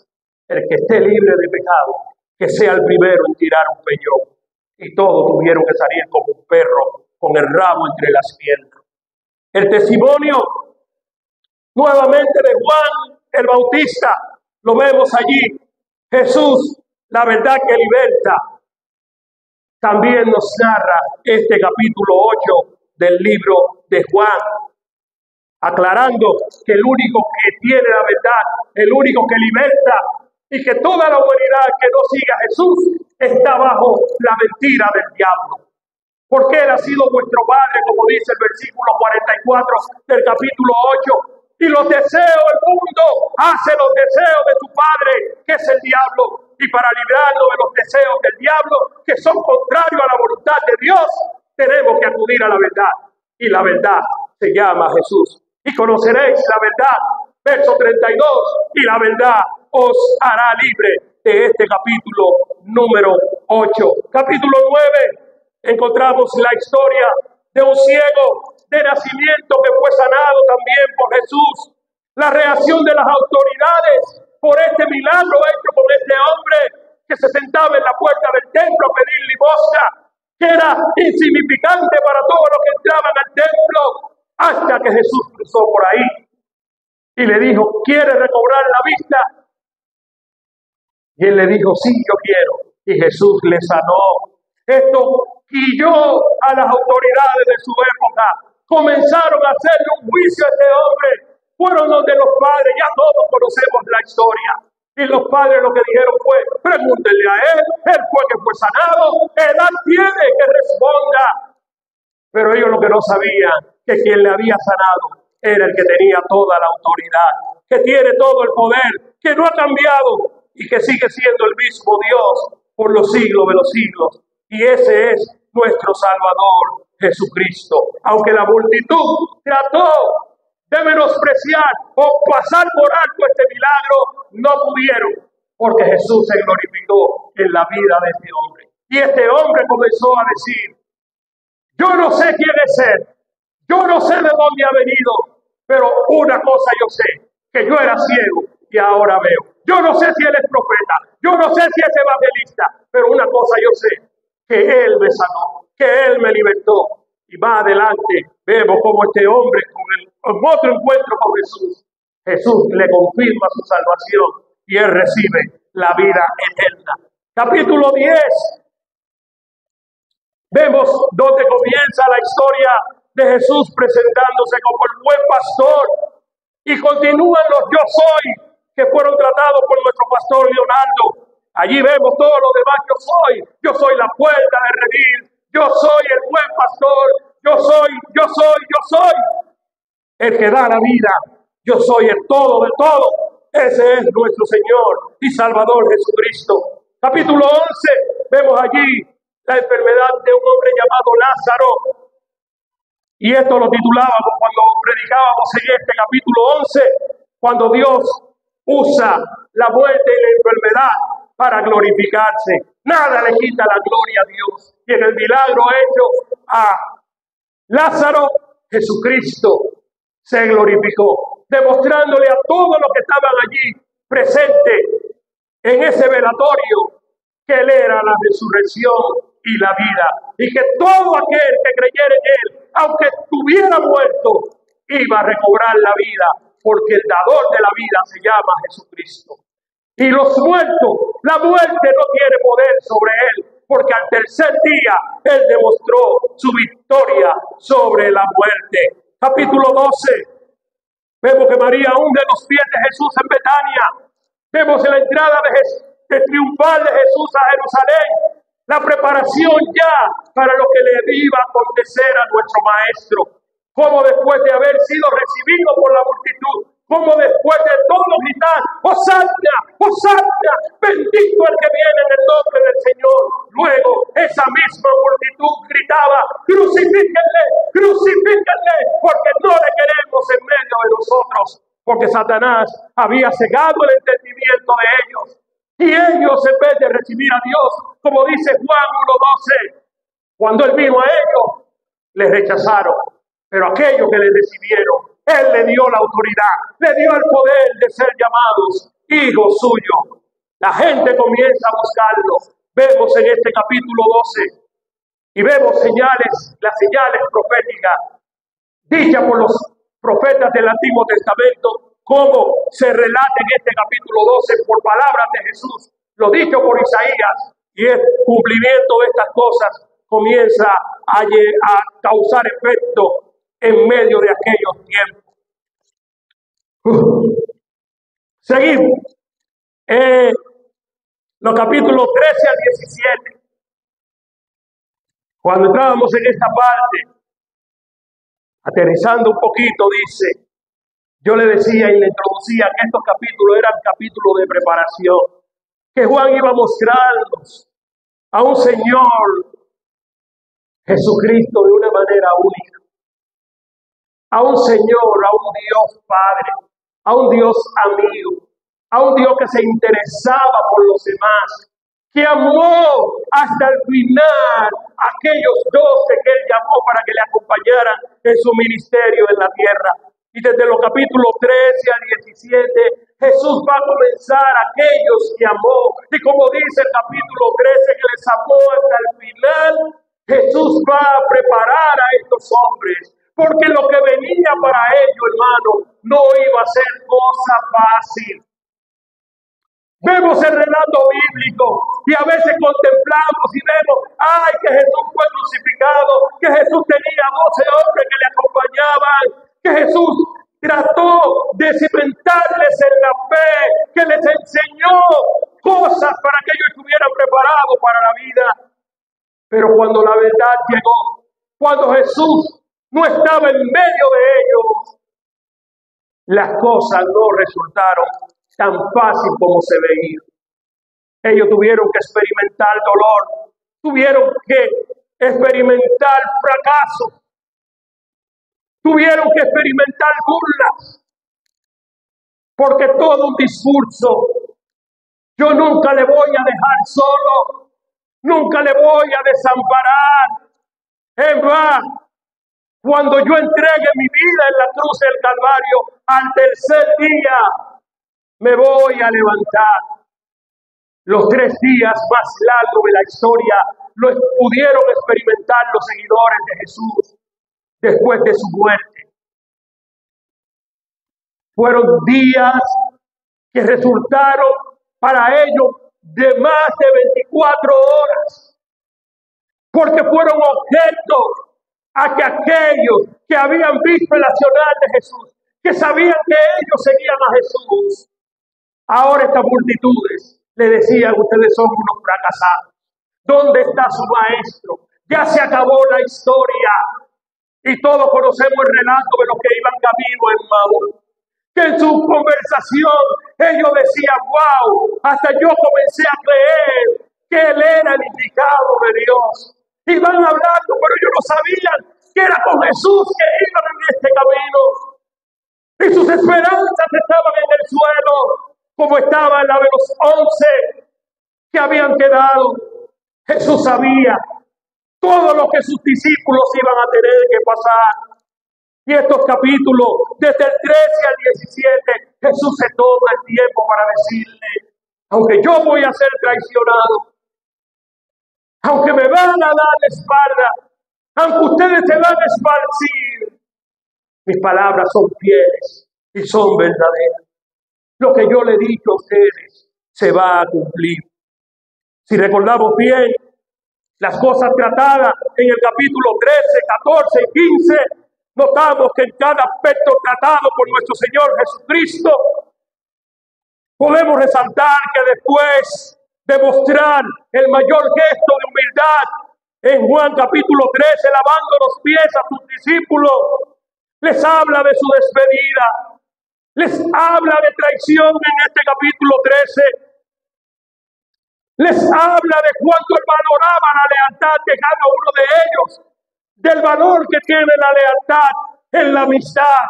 el que esté libre de pecado, que sea el primero en tirar un peñón. Y todos tuvieron que salir como un perro con el rabo entre las piernas. El testimonio nuevamente de Juan el Bautista, lo vemos allí. Jesús, la verdad que liberta, también nos narra este capítulo 8 del libro de Juan, aclarando que el único que tiene la verdad, el único que liberta, y que toda la humanidad que no siga a Jesús está bajo la mentira del diablo. Porque él ha sido vuestro padre, como dice el versículo 44 del capítulo 8. Y los deseos del mundo hace los deseos de tu padre, que es el diablo. Y para librarnos de los deseos del diablo, que son contrarios a la voluntad de Dios, tenemos que acudir a la verdad. Y la verdad se llama Jesús. Y conoceréis la verdad, verso 32, y la verdad os hará libre. De este capítulo número 8. Capítulo 9, encontramos la historia de un ciego de nacimiento que fue sanado también por Jesús. La reacción de las autoridades por este milagro hecho con este hombre que se sentaba en la puerta del templo a pedir limosna, que era insignificante para todos los que entraban al templo, hasta que Jesús cruzó por ahí y le dijo: ¿quiere recobrar la vista? Y él le dijo: sí, yo quiero. Y Jesús le sanó. Esto guió a las autoridades de su época. Comenzaron a hacerle un juicio a este hombre. Fueron donde los padres, ya todos conocemos la historia. Y los padres lo que dijeron fue: pregúntenle a él fue que fue sanado, edad tiene que responda. Pero ellos lo que no sabían, que quien le había sanado era el que tenía toda la autoridad, que tiene todo el poder, que no ha cambiado y que sigue siendo el mismo Dios por los siglos de los siglos. Y ese es nuestro Salvador, Jesucristo. Aunque la multitud trató de menospreciar o pasar por alto este milagro, no pudieron, porque Jesús se glorificó en la vida de este hombre. Y este hombre comenzó a decir: yo no sé quién es él, yo no sé de dónde ha venido, pero una cosa yo sé, que yo era ciego y ahora veo. Yo no sé si él es profeta, yo no sé si es evangelista, pero una cosa yo sé, que él me sanó, que él me libertó. Y más adelante vemos como este hombre con otro encuentro con Jesús le confirma su salvación y él recibe la vida eterna. Capítulo 10. Vemos donde comienza la historia de Jesús presentándose como el buen pastor. Y continúan los yo soy que fueron tratados por nuestro pastor Leonardo. Allí vemos todo lo demás yo soy. Yo soy la puerta de redil. Yo soy el buen pastor. Yo soy. El que da la vida. Yo soy el todo de todo. Ese es nuestro Señor y Salvador Jesucristo. Capítulo 11. Vemos allí la enfermedad de un hombre llamado Lázaro. Y esto lo titulábamos cuando predicábamos en este capítulo 11, cuando Dios usa la muerte y la enfermedad para glorificarse. Nada le quita la gloria a Dios. Y en el milagro hecho a Lázaro, Jesucristo se glorificó, demostrándole a todos los que estaban allí presentes en ese velatorio que Él era la resurrección y la vida, y que todo aquel que creyera en Él, aunque estuviera muerto, iba a recobrar la vida, porque el dador de la vida se llama Jesucristo. Y los muertos, la muerte no tiene poder sobre Él, porque al tercer día Él demostró su victoria sobre la muerte. Capítulo 12. Vemos que María hunde los pies de Jesús en Betania. Vemos la entrada de triunfal de Jesús a Jerusalén. La preparación ya para lo que le iba a acontecer a nuestro Maestro. Como después de haber sido recibido por la multitud, como después de todo gritar: ¡Hosanna! ¡Hosanna! ¡Bendito el que viene en el nombre del Señor! Luego esa misma multitud gritaba: ¡Crucifíquenle! ¡Crucifíquenle! Porque no le queremos en medio de nosotros. Porque Satanás había cegado el entendimiento de ellos. Y ellos, en vez de recibir a Dios, como dice Juan 1:12, cuando Él vino a ellos, le rechazaron. Pero aquellos que le recibieron, Él le dio la autoridad, le dio el poder de ser llamados hijos suyos. La gente comienza a buscarlo. Vemos en este capítulo 12 y vemos las señales proféticas dichas por los profetas del Antiguo Testamento, como se relata en este capítulo 12 por palabras de Jesús, lo dicho por Isaías, y el cumplimiento de estas cosas comienza a causar efecto en medio de aquellos tiempos. Seguimos. Los capítulos 13 al 17. Cuando entrábamos en esta parte, aterrizando un poquito, dice: yo le decía y le introducía que estos capítulos eran capítulos de preparación, que Juan iba a mostrarnos a un Señor Jesucristo de una manera única, a un Señor, a un Dios Padre, a un Dios amigo, a un Dios que se interesaba por los demás, que amó hasta el final a aquellos 12 que Él llamó para que le acompañaran en su ministerio en la tierra. Y desde los capítulos 13 al 17, Jesús va a comenzar a aquellos que amó. Y como dice el capítulo 13, que les amó hasta el final, Jesús va a preparar a estos hombres. Porque lo que venía para ellos, hermano, no iba a ser cosa fácil. Vemos el relato bíblico y a veces contemplamos y vemos, que Jesús fue crucificado, que Jesús tenía 12 hombres que le acompañaban, que Jesús trató de cimentarles en la fe, que les enseñó cosas para que ellos estuvieran preparados para la vida. Pero cuando la verdad llegó, cuando Jesús no estaba en medio de ellos, las cosas no resultaron tan fácil como se veía. Ellos tuvieron que experimentar dolor, tuvieron que experimentar fracaso, tuvieron que experimentar burlas, porque todo un discurso, yo nunca le voy a dejar solo, nunca le voy a desamparar. En verdad, cuando yo entregue mi vida en la cruz del Calvario, al tercer día me voy a levantar. Los 3 días más largos de la historia lo pudieron experimentar los seguidores de Jesús después de su muerte. Fueron días que resultaron para ellos de más de 24 horas, porque fueron objeto a que aquellos que habían visto el accionar de Jesús, que sabían que ellos seguían a Jesús, ahora estas multitudes le decían: ustedes son unos fracasados. ¿Dónde está su maestro? Ya se acabó la historia. Y todos conocemos el relato de los que iban camino en Maús, que en su conversación ellos decían: wow, hasta yo comencé a creer que él era el indicado de Dios. Y van hablando, pero ellos no sabían que era con Jesús que iban en este camino. Y sus esperanzas estaban en el suelo, como estaba la de los 11 que habían quedado. Jesús sabía todo lo que sus discípulos iban a tener que pasar. Y estos capítulos, desde el 13 al 17, Jesús se toma el tiempo para decirle: aunque yo voy a ser traicionado, aunque me van a dar la espalda, aunque ustedes se van a esparcir, mis palabras son fieles y son verdaderas. Lo que yo le he dicho a ustedes se va a cumplir. Si recordamos bien las cosas tratadas en el capítulo 13, 14 y 15, notamos que en cada aspecto tratado por nuestro Señor Jesucristo, podemos resaltar que después de mostrar el mayor gesto de humildad en Juan capítulo 13, lavando los pies a sus discípulos, les habla de su despedida, les habla de traición en este capítulo 13, les habla de cuánto él valoraba la lealtad de cada uno de ellos, del valor que tiene la lealtad en la amistad.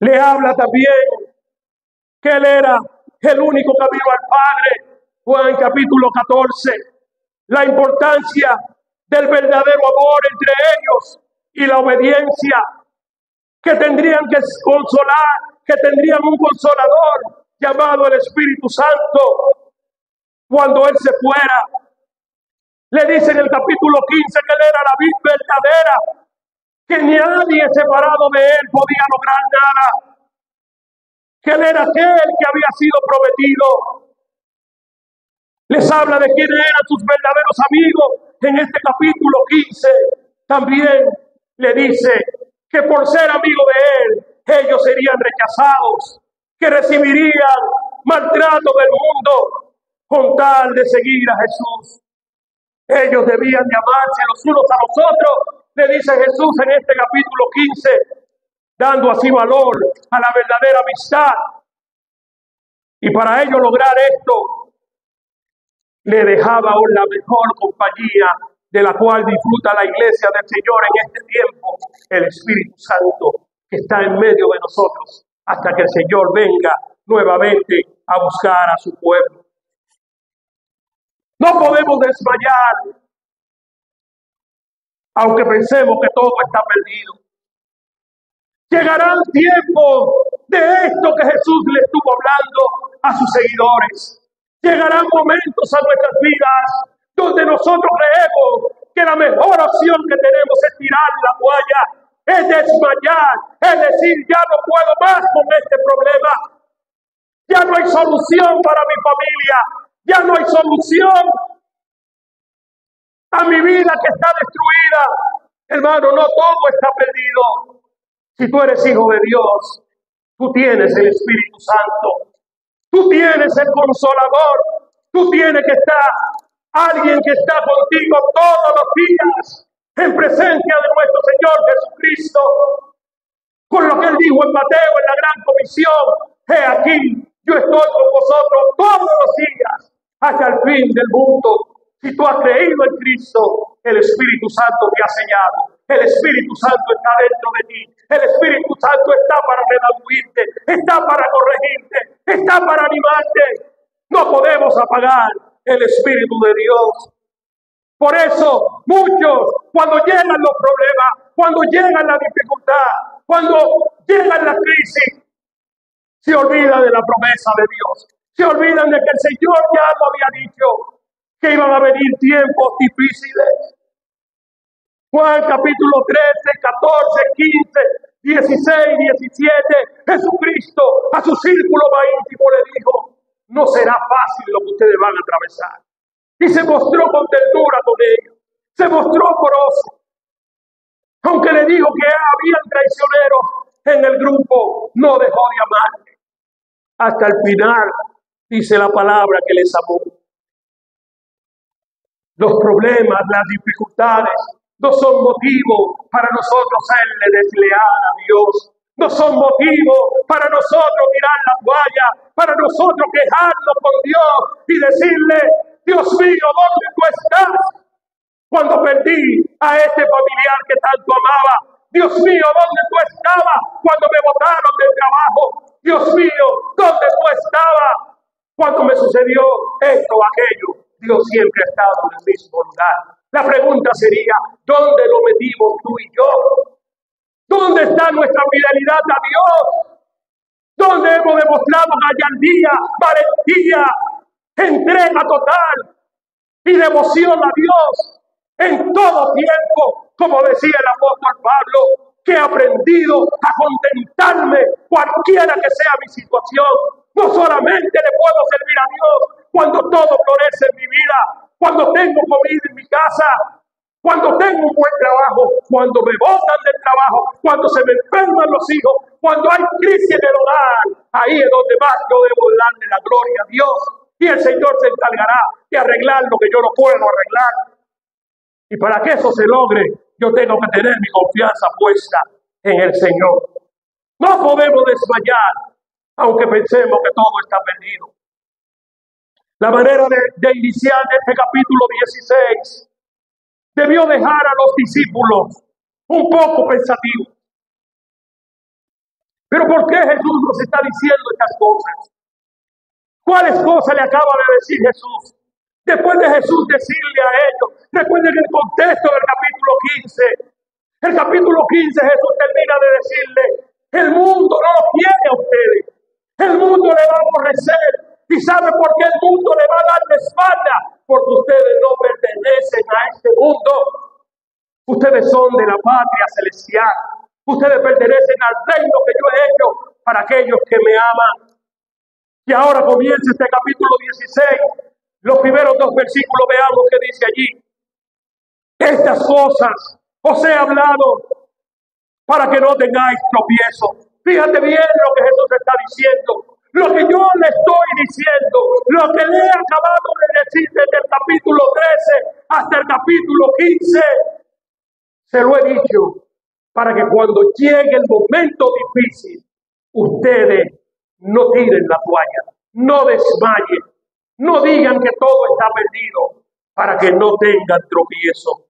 Le habla también que él era el único camino al Padre. Juan capítulo 14, la importancia del verdadero amor entre ellos y la obediencia, que tendrían que consolar, que tendrían un consolador llamado el Espíritu Santo cuando él se fuera. Le dice en el capítulo 15 que él era la vid verdadera, que nadie separado de él podía lograr nada, que él era aquel que había sido prometido. Les habla de quiénes eran sus verdaderos amigos en este capítulo 15. También le dice que por ser amigo de él, ellos serían rechazados, que recibirían maltrato del mundo con tal de seguir a Jesús. Ellos debían de amarse los unos a los otros, le dice Jesús en este capítulo 15, dando así valor a la verdadera amistad. Y para ellos lograr esto, le dejaba la mejor compañía de la cual disfruta la iglesia del Señor en este tiempo, el Espíritu Santo, que está en medio de nosotros hasta que el Señor venga nuevamente a buscar a su pueblo. No podemos desmayar, aunque pensemos que todo está perdido. Llegarán tiempos de esto que Jesús le estuvo hablando a sus seguidores. Llegarán momentos a nuestras vidas donde nosotros creemos que la mejor opción que tenemos es tirar la toalla, es desmayar, es decir, ya no puedo más con este problema. Ya no hay solución para mi familia, ya no hay solución a mi vida que está destruida. Hermano, no todo está perdido. Si tú eres hijo de Dios, tú tienes el Espíritu Santo, tú tienes el Consolador, tú tienes que estar Alguien que está contigo todos los días en presencia de nuestro Señor Jesucristo. Con lo que Él dijo en Mateo en la gran comisión: he aquí, yo estoy con vosotros todos los días hasta el fin del mundo. Si tú has creído en Cristo, el Espíritu Santo te ha sellado. El Espíritu Santo está dentro de ti. El Espíritu Santo está para redarguirte, está para corregirte, está para animarte. No podemos apagar el Espíritu de Dios. Por eso, muchos, cuando llegan los problemas, cuando llegan la dificultad, cuando llegan las crisis, se olvidan de la promesa de Dios. Se olvidan de que el Señor ya lo había dicho, que iban a venir tiempos difíciles. Juan capítulo 13, 14, 15, 16, 17, Jesucristo a su círculo más íntimo le dijo: no será fácil lo que ustedes van a atravesar. Y se mostró con ternura con ellos, se mostró amoroso. Aunque le dijo que había traicioneros en el grupo, no dejó de amarle. Hasta el final dice la palabra que les amó. Los problemas, las dificultades no son motivo para nosotros serle desleal a Dios. No son motivo para nosotros mirar la toalla, para nosotros quejarnos con Dios y decirle: Dios mío, ¿dónde tú estás? Cuando perdí a este familiar que tanto amaba. Dios mío, ¿dónde tú estabas cuando me botaron del trabajo? Dios mío, ¿dónde tú estabas cuando me sucedió esto o aquello? Dios siempre ha estado en el mismo lugar. La pregunta sería: ¿dónde lo metimos tú y yo? ¿Dónde está nuestra fidelidad a Dios? ¿Dónde hemos demostrado gallardía, valentía, entrega total y devoción a Dios? En todo tiempo, como decía el apóstol Pablo, que he aprendido a contentarme cualquiera que sea mi situación. No solamente le puedo servir a Dios cuando todo florece en mi vida, cuando tengo comida en mi casa, cuando tengo un buen trabajo, cuando me botan del trabajo, cuando se me enferman los hijos, cuando hay crisis en el hogar. Ahí es donde más yo debo darle la gloria a Dios. Y el Señor se encargará de arreglar lo que yo no puedo arreglar. Y para que eso se logre, yo tengo que tener mi confianza puesta en el Señor. No podemos desmayar, aunque pensemos que todo está perdido. La manera de iniciar este capítulo 16 debió dejar a los discípulos un poco pensativos. ¿Pero por qué Jesús nos está diciendo estas cosas? ¿Cuáles cosas le acaba de decir Jesús? Después de Jesús decirle a ellos, recuerden el contexto del capítulo 15. El capítulo 15 Jesús termina de decirle: el mundo no lo quiere a ustedes. El mundo le va a aborrecer. ¿Y sabe por qué el mundo le va a dar la espalda? Porque ustedes no pertenecen a este mundo. Ustedes son de la patria celestial. Ustedes pertenecen al reino que yo he hecho para aquellos que me aman. Y ahora comienza este capítulo 16. Los primeros 2 versículos, veamos qué dice allí. Estas cosas os he hablado para que no tengáis tropiezo. Fíjate bien lo que Jesús está diciendo. Lo que yo le estoy diciendo, lo que le he acabado de decir desde el capítulo 13 hasta el capítulo 15, se lo he dicho para que cuando llegue el momento difícil, ustedes no tiren la toalla, no desmayen, no digan que todo está perdido, para que no tengan tropiezo.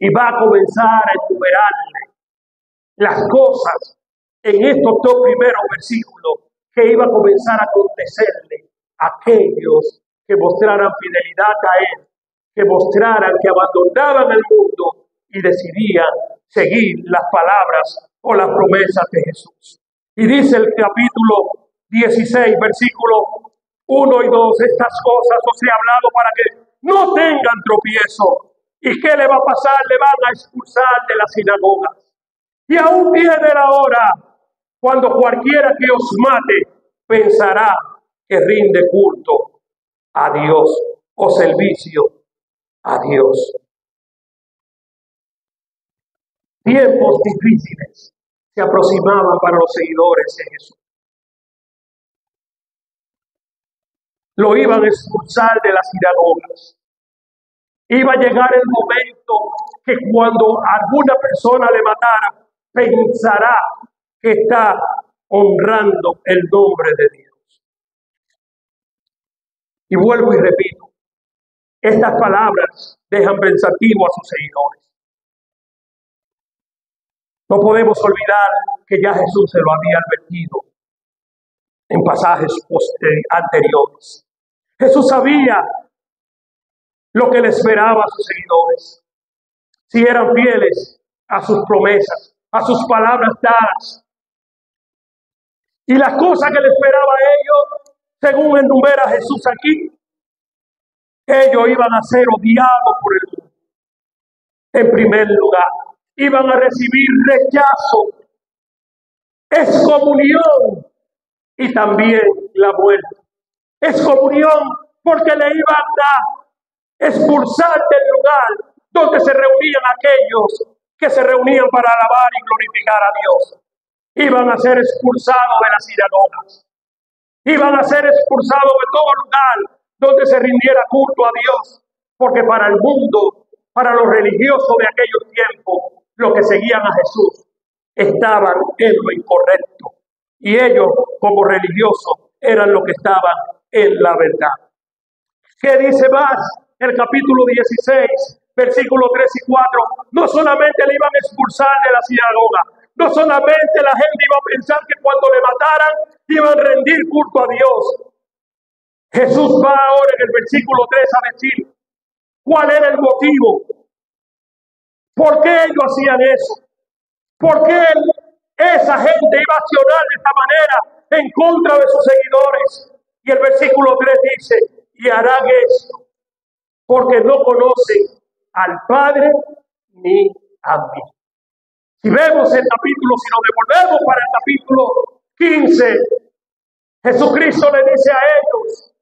Y va a comenzar a enumerarle las cosas en estos 2 primeros versículos que iba a comenzar a acontecerle a aquellos que mostraran fidelidad a Él, que mostraran que abandonaban el mundo y decidían seguir las palabras o las promesas de Jesús. Y dice el capítulo 16, versículos 1 y 2, estas cosas os he hablado para que no tengan tropiezo. ¿Y qué le va a pasar? Le van a expulsar de las sinagogas. Y aún viene la hora cuando cualquiera que os mate pensará que rinde culto a Dios o servicio a Dios. Tiempos difíciles se aproximaban para los seguidores de Jesús. lo iban a expulsar de las sinagogas. Iba a llegar el momento que cuando alguna persona le matara, pensará que está honrando el nombre de Dios. Y vuelvo y repito, estas palabras dejan pensativo a sus seguidores. No podemos olvidar que ya Jesús se lo había advertido en pasajes anteriores. Jesús sabía lo que le esperaba a sus seguidores, si eran fieles a sus promesas, a sus palabras dadas. Y las cosas que le esperaba a ellos, según enumera Jesús aquí, ellos iban a ser odiados por el mundo. En primer lugar, iban a recibir rechazo, excomunión y también la muerte. Excomunión porque le iban a expulsar del lugar donde se reunían aquellos que se reunían para alabar y glorificar a Dios. Iban a ser expulsados de las sinagogas. Iban a ser expulsados de todo lugar donde se rindiera culto a Dios. Porque para el mundo, para los religiosos de aquellos tiempos, los que seguían a Jesús, estaban en lo incorrecto. Y ellos, como religiosos, eran los que estaban en la verdad. ¿Qué dice más? El capítulo 16, versículos 3 y 4, no solamente le iban a expulsar de la sinagoga, no solamente la gente iba a pensar que cuando le mataran iban a rendir culto a Dios. Jesús va ahora en el versículo 3 a decir cuál era el motivo, por qué ellos hacían eso, por qué esa gente iba a accionar de esta manera en contra de sus seguidores. Y el versículo 3 dice, y harán esto porque no conocen al Padre ni a mí. Si vemos el capítulo, si nos devolvemos para el capítulo 15, Jesucristo le dice a ellos,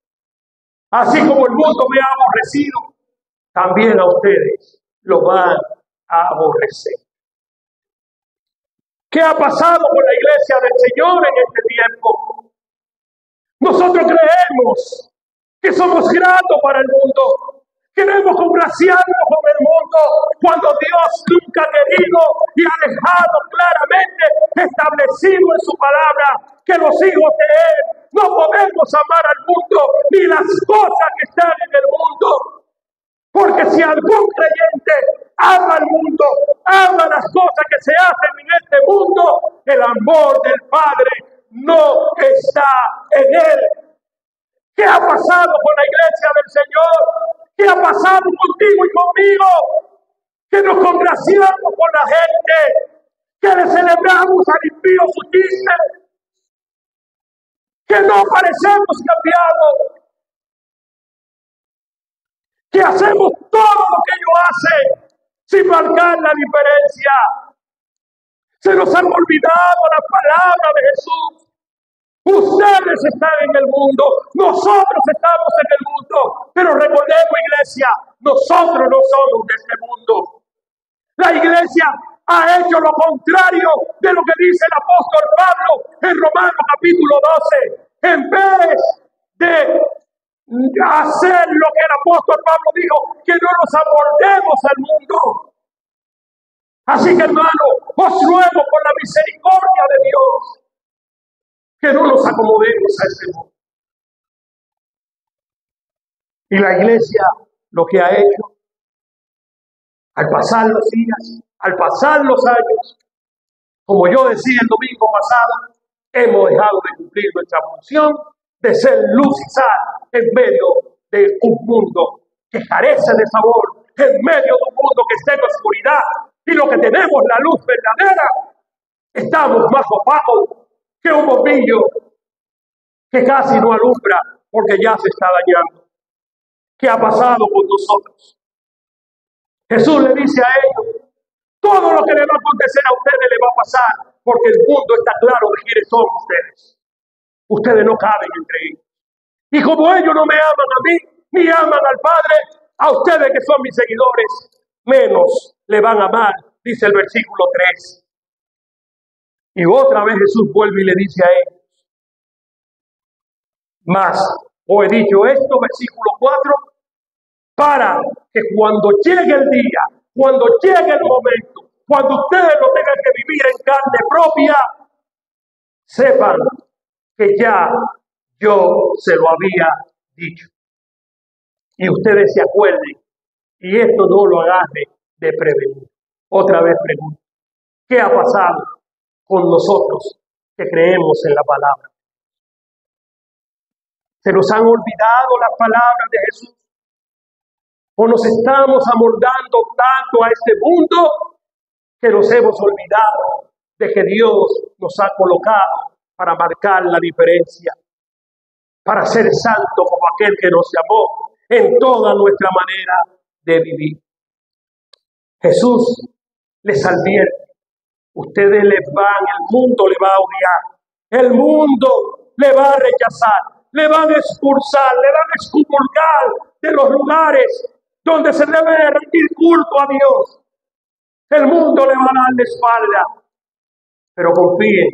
así como el mundo me ha aborrecido, también a ustedes lo van a aborrecer. ¿Qué ha pasado con la iglesia del Señor en este tiempo? Nosotros creemos que somos gratos para el mundo. Queremos congraciarnos con el mundo cuando Dios nunca ha querido y ha dejado claramente establecido en su palabra que los hijos de Él no podemos amar al mundo ni las cosas que están en el mundo. Porque si algún creyente ama al mundo, ama las cosas que se hacen en este mundo, el amor del Padre no está en él. ¿Qué ha pasado con la iglesia del Señor? ¿Qué ha pasado contigo y conmigo? Que nos congraciamos con la gente, que le celebramos al impío su chiste, que no parecemos cambiados, que hacemos todo lo que ellos hacen sin marcar la diferencia. Se nos han olvidado las palabras de Jesús. Ustedes están en el mundo, nosotros estamos en el mundo, pero recordemos, iglesia, nosotros no somos de este mundo. La iglesia ha hecho lo contrario de lo que dice el apóstol Pablo en Romanos capítulo 12. En vez de hacer lo que el apóstol Pablo dijo, que no nos amoldemos al mundo. Así que, hermano, os ruego por la misericordia de Dios que no nos acomodemos a este mundo. Y la iglesia lo que ha hecho, al pasar los días, al pasar los años, como yo decía el domingo pasado, hemos dejado de cumplir nuestra función de ser luz y sal en medio de un mundo que carece de sabor, en medio de un mundo que está en la oscuridad. Y lo que tenemos, la luz verdadera, estamos más opacos que un bombillo que casi no alumbra porque ya se está dañando. ¿Qué ha pasado con nosotros? Jesús le dice a ellos, todo lo que le va a acontecer a ustedes le va a pasar, porque el mundo está claro de quiénes son ustedes. Ustedes no caben entre ellos. Y como ellos no me aman a mí, ni aman al Padre, a ustedes que son mis seguidores, menos le van a amar, dice el versículo 3. Y otra vez Jesús vuelve y le dice a ellos, mas Os he dicho esto, versículo 4, para que cuando llegue el día, cuando llegue el momento, cuando ustedes lo tengan que vivir en carne propia, sepan que ya yo se lo había dicho. Y ustedes se acuerden, y esto no lo agarre de prevenir. Otra vez pregunto, ¿qué ha pasado con nosotros que creemos en la palabra? ¿Se nos han olvidado las palabras de Jesús? ¿O nos estamos amoldando tanto a este mundo que nos hemos olvidado de que Dios nos ha colocado para marcar la diferencia, para ser santo como aquel que nos llamó en toda nuestra manera de vivir? Jesús les advierte, ustedes el mundo le va a odiar, el mundo le va a rechazar, le van a expulsar, le van a excomulgar de los lugares donde se debe rendir culto a Dios. El mundo le va a dar la espalda, pero confíen,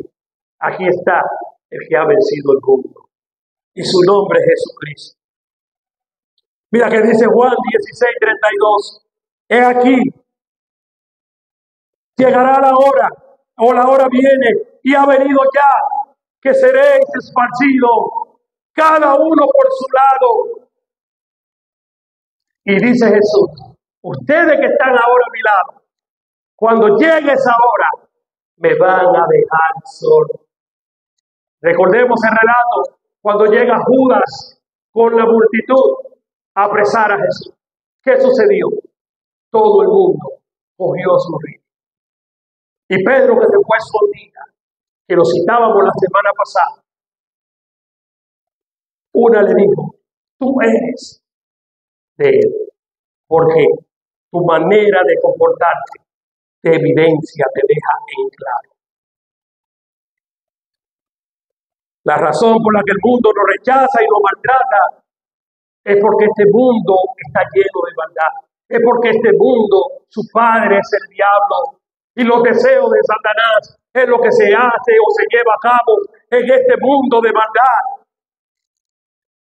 aquí está el que ha vencido el mundo, y su nombre es Jesucristo. Mira que dice Juan 16:32, he aquí, llegará la hora, o la hora viene, y ha venido ya, que seréis esparcidos, cada uno por su lado. Y dice Jesús, ustedes que están ahora a mi lado, cuando llegue esa hora, me van a dejar solo. Recordemos el relato, cuando llega Judas con la multitud a apresar a Jesús. ¿Qué sucedió? Todo el mundo cogió su ritmo. Y Pedro, que se fue escondida, que lo citábamos la semana pasada, una le dijo, tú eres de él, porque tu manera de comportarte te evidencia, te deja en claro. La razón por la que el mundo nos rechaza y nos maltrata es porque este mundo está lleno de maldad. Es porque este mundo, su padre es el diablo, y los deseos de Satanás es lo que se hace o se lleva a cabo en este mundo de maldad.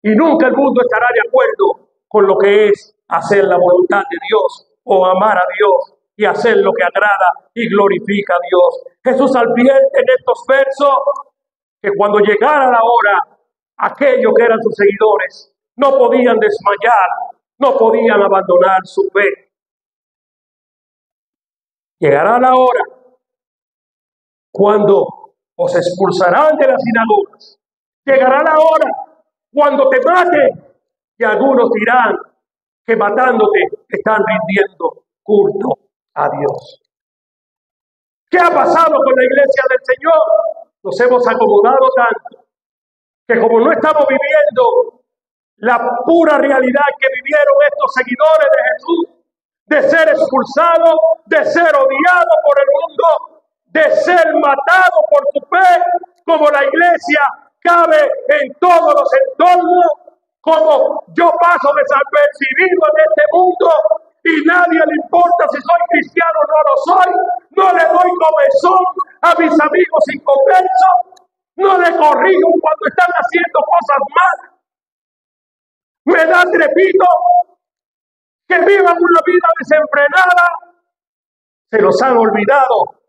Y nunca el mundo estará de acuerdo con lo que es hacer la voluntad de Dios o amar a Dios y hacer lo que agrada y glorifica a Dios. Jesús advierte en estos versos que cuando llegara la hora, aquellos que eran sus seguidores no podían desmayar, no podían abandonar su fe. Llegará la hora cuando os expulsarán de las sinagogas. Llegará la hora cuando te maten, y algunos dirán que matándote están rindiendo culto a Dios. ¿Qué ha pasado con la iglesia del Señor? Nos hemos acomodado tanto que como no estamos viviendo la pura realidad que vivieron estos seguidores de Jesús, de ser expulsados, de ser odiados por el mundo, de ser matados por su fe, como la iglesia cabe en todos los entornos, como yo paso desapercibido en este mundo y nadie le importa si soy cristiano o no lo soy, no le doy comezón a mis amigos inconversos, no le corrijo cuando están haciendo cosas malas, me da trepito que vivan una vida desenfrenada. Se los han olvidado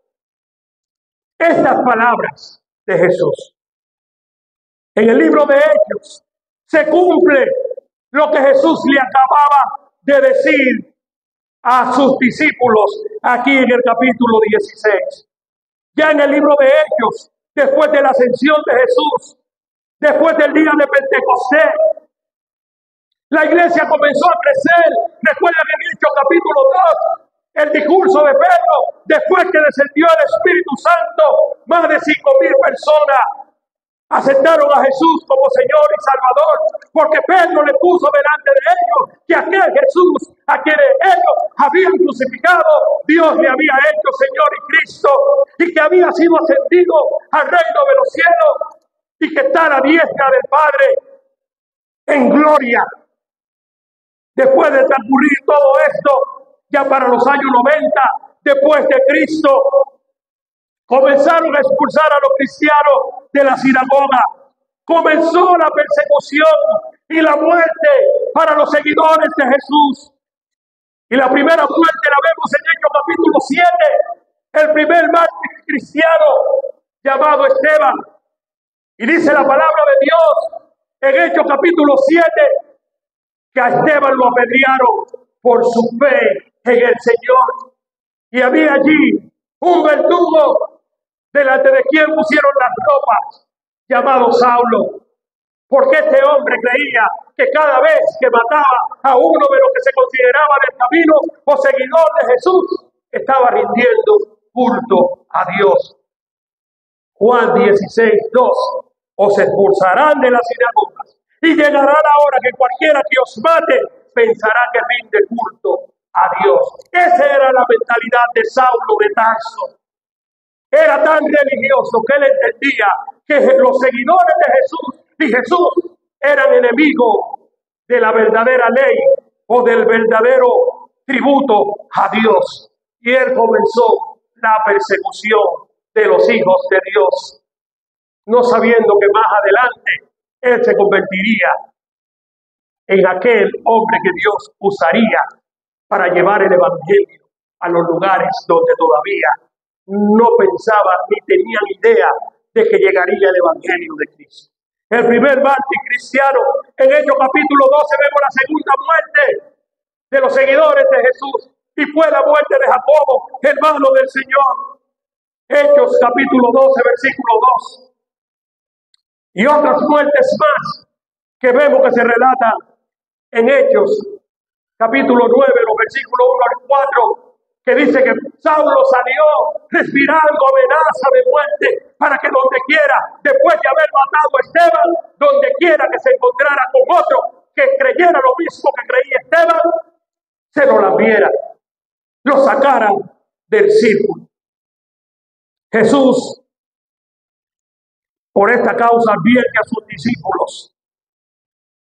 estas palabras de Jesús. En el libro de Hechos se cumple lo que Jesús le acababa de decir a sus discípulos aquí en el capítulo 16. Ya en el libro de Hechos, después de la ascensión de Jesús, después del día de Pentecostés, la iglesia comenzó a crecer. Recuerden en Hechos capítulo 2, el discurso de Pedro, después que descendió el Espíritu Santo, más de 5,000 personas aceptaron a Jesús como Señor y Salvador, porque Pedro le puso delante de ellos que aquel Jesús a quien ellos habían crucificado, Dios le había hecho Señor y Cristo, y que había sido ascendido al reino de los cielos, y que está a la diestra del Padre en gloria. Después de transcurrir todo esto, ya para los años 90, después de Cristo, comenzaron a expulsar a los cristianos de la sinagoga. Comenzó la persecución y la muerte para los seguidores de Jesús. Y la primera muerte la vemos en Hechos capítulo 7, el primer mártir cristiano llamado Esteban. Y dice la palabra de Dios en Hechos capítulo 7 que a Esteban lo apedrearon por su fe en el Señor. Y había allí un verdugo delante de quien pusieron las ropas, llamado Saulo, porque este hombre creía que cada vez que mataba a uno de los que se consideraba del camino o seguidor de Jesús, estaba rindiendo culto a Dios. Juan 16:2, os expulsarán de las sinagogas y llegará la hora que cualquiera que os mate pensará que rinde culto a Dios. Esa era la mentalidad de Saulo de Tarso. Era tan religioso que él entendía que los seguidores de Jesús y Jesús eran enemigos de la verdadera ley o del verdadero tributo a Dios. Y él comenzó la persecución de los hijos de Dios, no sabiendo que más adelante él se convertiría en aquel hombre que Dios usaría para llevar el evangelio a los lugares donde todavía no pensaban ni tenían idea de que llegaría el evangelio de Cristo. El primer mártir cristiano, en Hechos capítulo 12 vemos la segunda muerte de los seguidores de Jesús, y fue la muerte de Jacobo, hermano del Señor. Hechos capítulo 12, versículo 2. Y otras muertes más que vemos que se relatan en Hechos capítulo 9, los versículos 1 al 4, que dice que Saulo salió respirando amenaza de muerte para que donde quiera, después de haber matado a Esteban, donde quiera que se encontrara con otro que creyera lo mismo que creía Esteban, se lo lambiera, lo sacaran del círculo. Jesús, por esta causa, advierte a sus discípulos,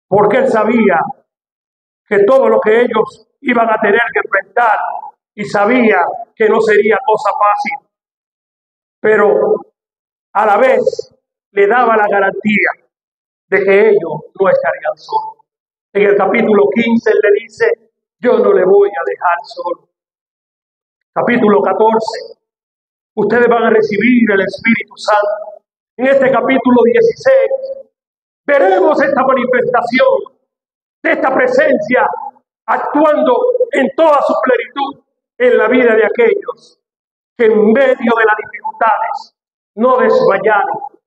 porque él sabía que todo lo que ellos iban a tener que enfrentar, y sabía que no sería cosa fácil, pero a la vez le daba la garantía de que ellos no estarían solos. En el capítulo 15 él le dice, yo no le voy a dejar solo. Capítulo 14, ustedes van a recibir el Espíritu Santo. En este capítulo 16 veremos esta manifestación de esta presencia actuando en toda su plenitud en la vida de aquellos que en medio de las dificultades no desmayaron,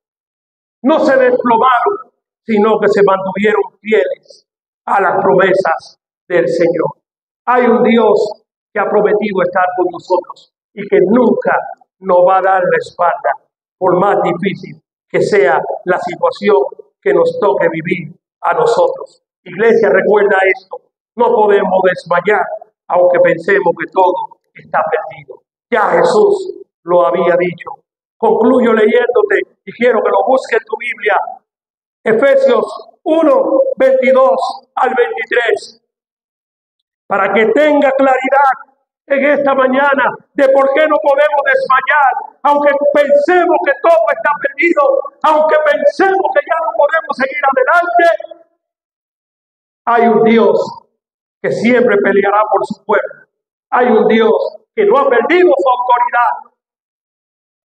no se desplomaron, sino que se mantuvieron fieles a las promesas del Señor. Hay un Dios que ha prometido estar con nosotros y que nunca nos va a dar la espalda, por más difícil que sea la situación que nos toque vivir a nosotros. Iglesia, recuerda esto, no podemos desmayar, aunque pensemos que todo está perdido. Ya Jesús lo había dicho. Concluyo leyéndote y quiero que lo busques en tu Biblia. Efesios 1, 22 al 23. Para que tenga claridad en esta mañana de por qué no podemos desmayar, aunque pensemos que todo está perdido, aunque pensemos que ya no podemos seguir adelante. Hay un Dios que siempre peleará por su pueblo. Hay un Dios que no ha perdido su autoridad.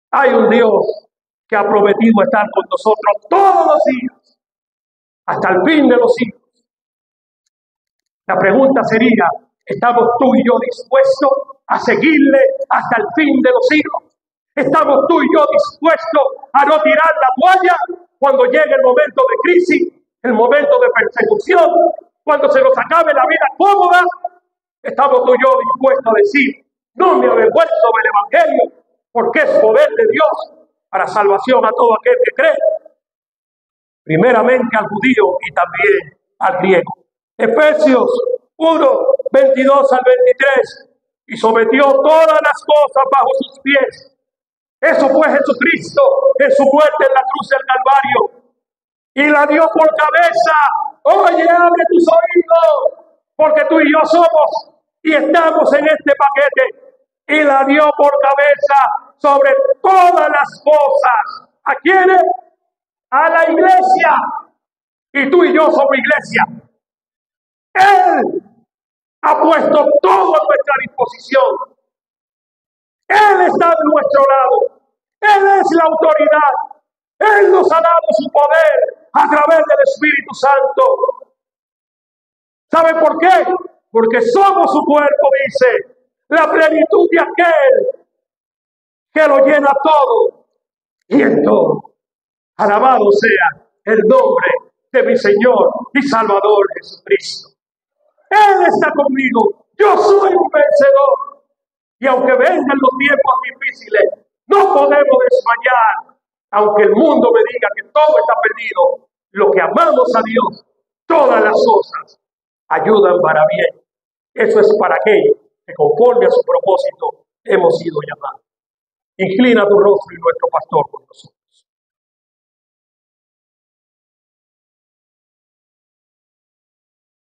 Hay un Dios que ha prometido estar con nosotros todos los días, hasta el fin de los siglos. La pregunta sería, ¿estamos tú y yo dispuestos a seguirle hasta el fin de los siglos? ¿Estamos tú y yo dispuestos a no tirar la toalla cuando llegue el momento de crisis, el momento de persecución, cuando se nos acabe la vida cómoda? ¿Estamos tú y yo dispuestos a decir, no me avergüenzo del Evangelio, porque es poder de Dios para salvación a todo aquel que cree? Primeramente al judío y también al griego. Efesios 1, 22 al 23. Y sometió todas las cosas bajo sus pies. Eso fue Jesucristo en su muerte en la cruz del Calvario. Y la dio por cabeza. Oye, abre tus oídos, porque tú y yo somos y estamos en este paquete. Y la dio por cabeza sobre todas las cosas. ¿A quiénes? A la iglesia. Y tú y yo somos iglesia. Él ha puesto todo a nuestra disposición. Él está de nuestro lado. Él es la autoridad. Él nos ha dado su poder a través del Espíritu Santo. ¿Sabe por qué? Porque somos su cuerpo, dice, la plenitud de aquel que lo llena todo y en todo. Alabado sea el nombre de mi Señor y Salvador Jesucristo. Él está conmigo. Yo soy un vencedor. Y aunque vengan los tiempos difíciles, no podemos desmayar. Aunque el mundo me diga que todo está perdido, lo que amamos a Dios, todas las cosas ayudan para bien. Eso es para aquellos que conforme a su propósito hemos sido llamados. Inclina tu rostro y nuestro pastor con nosotros.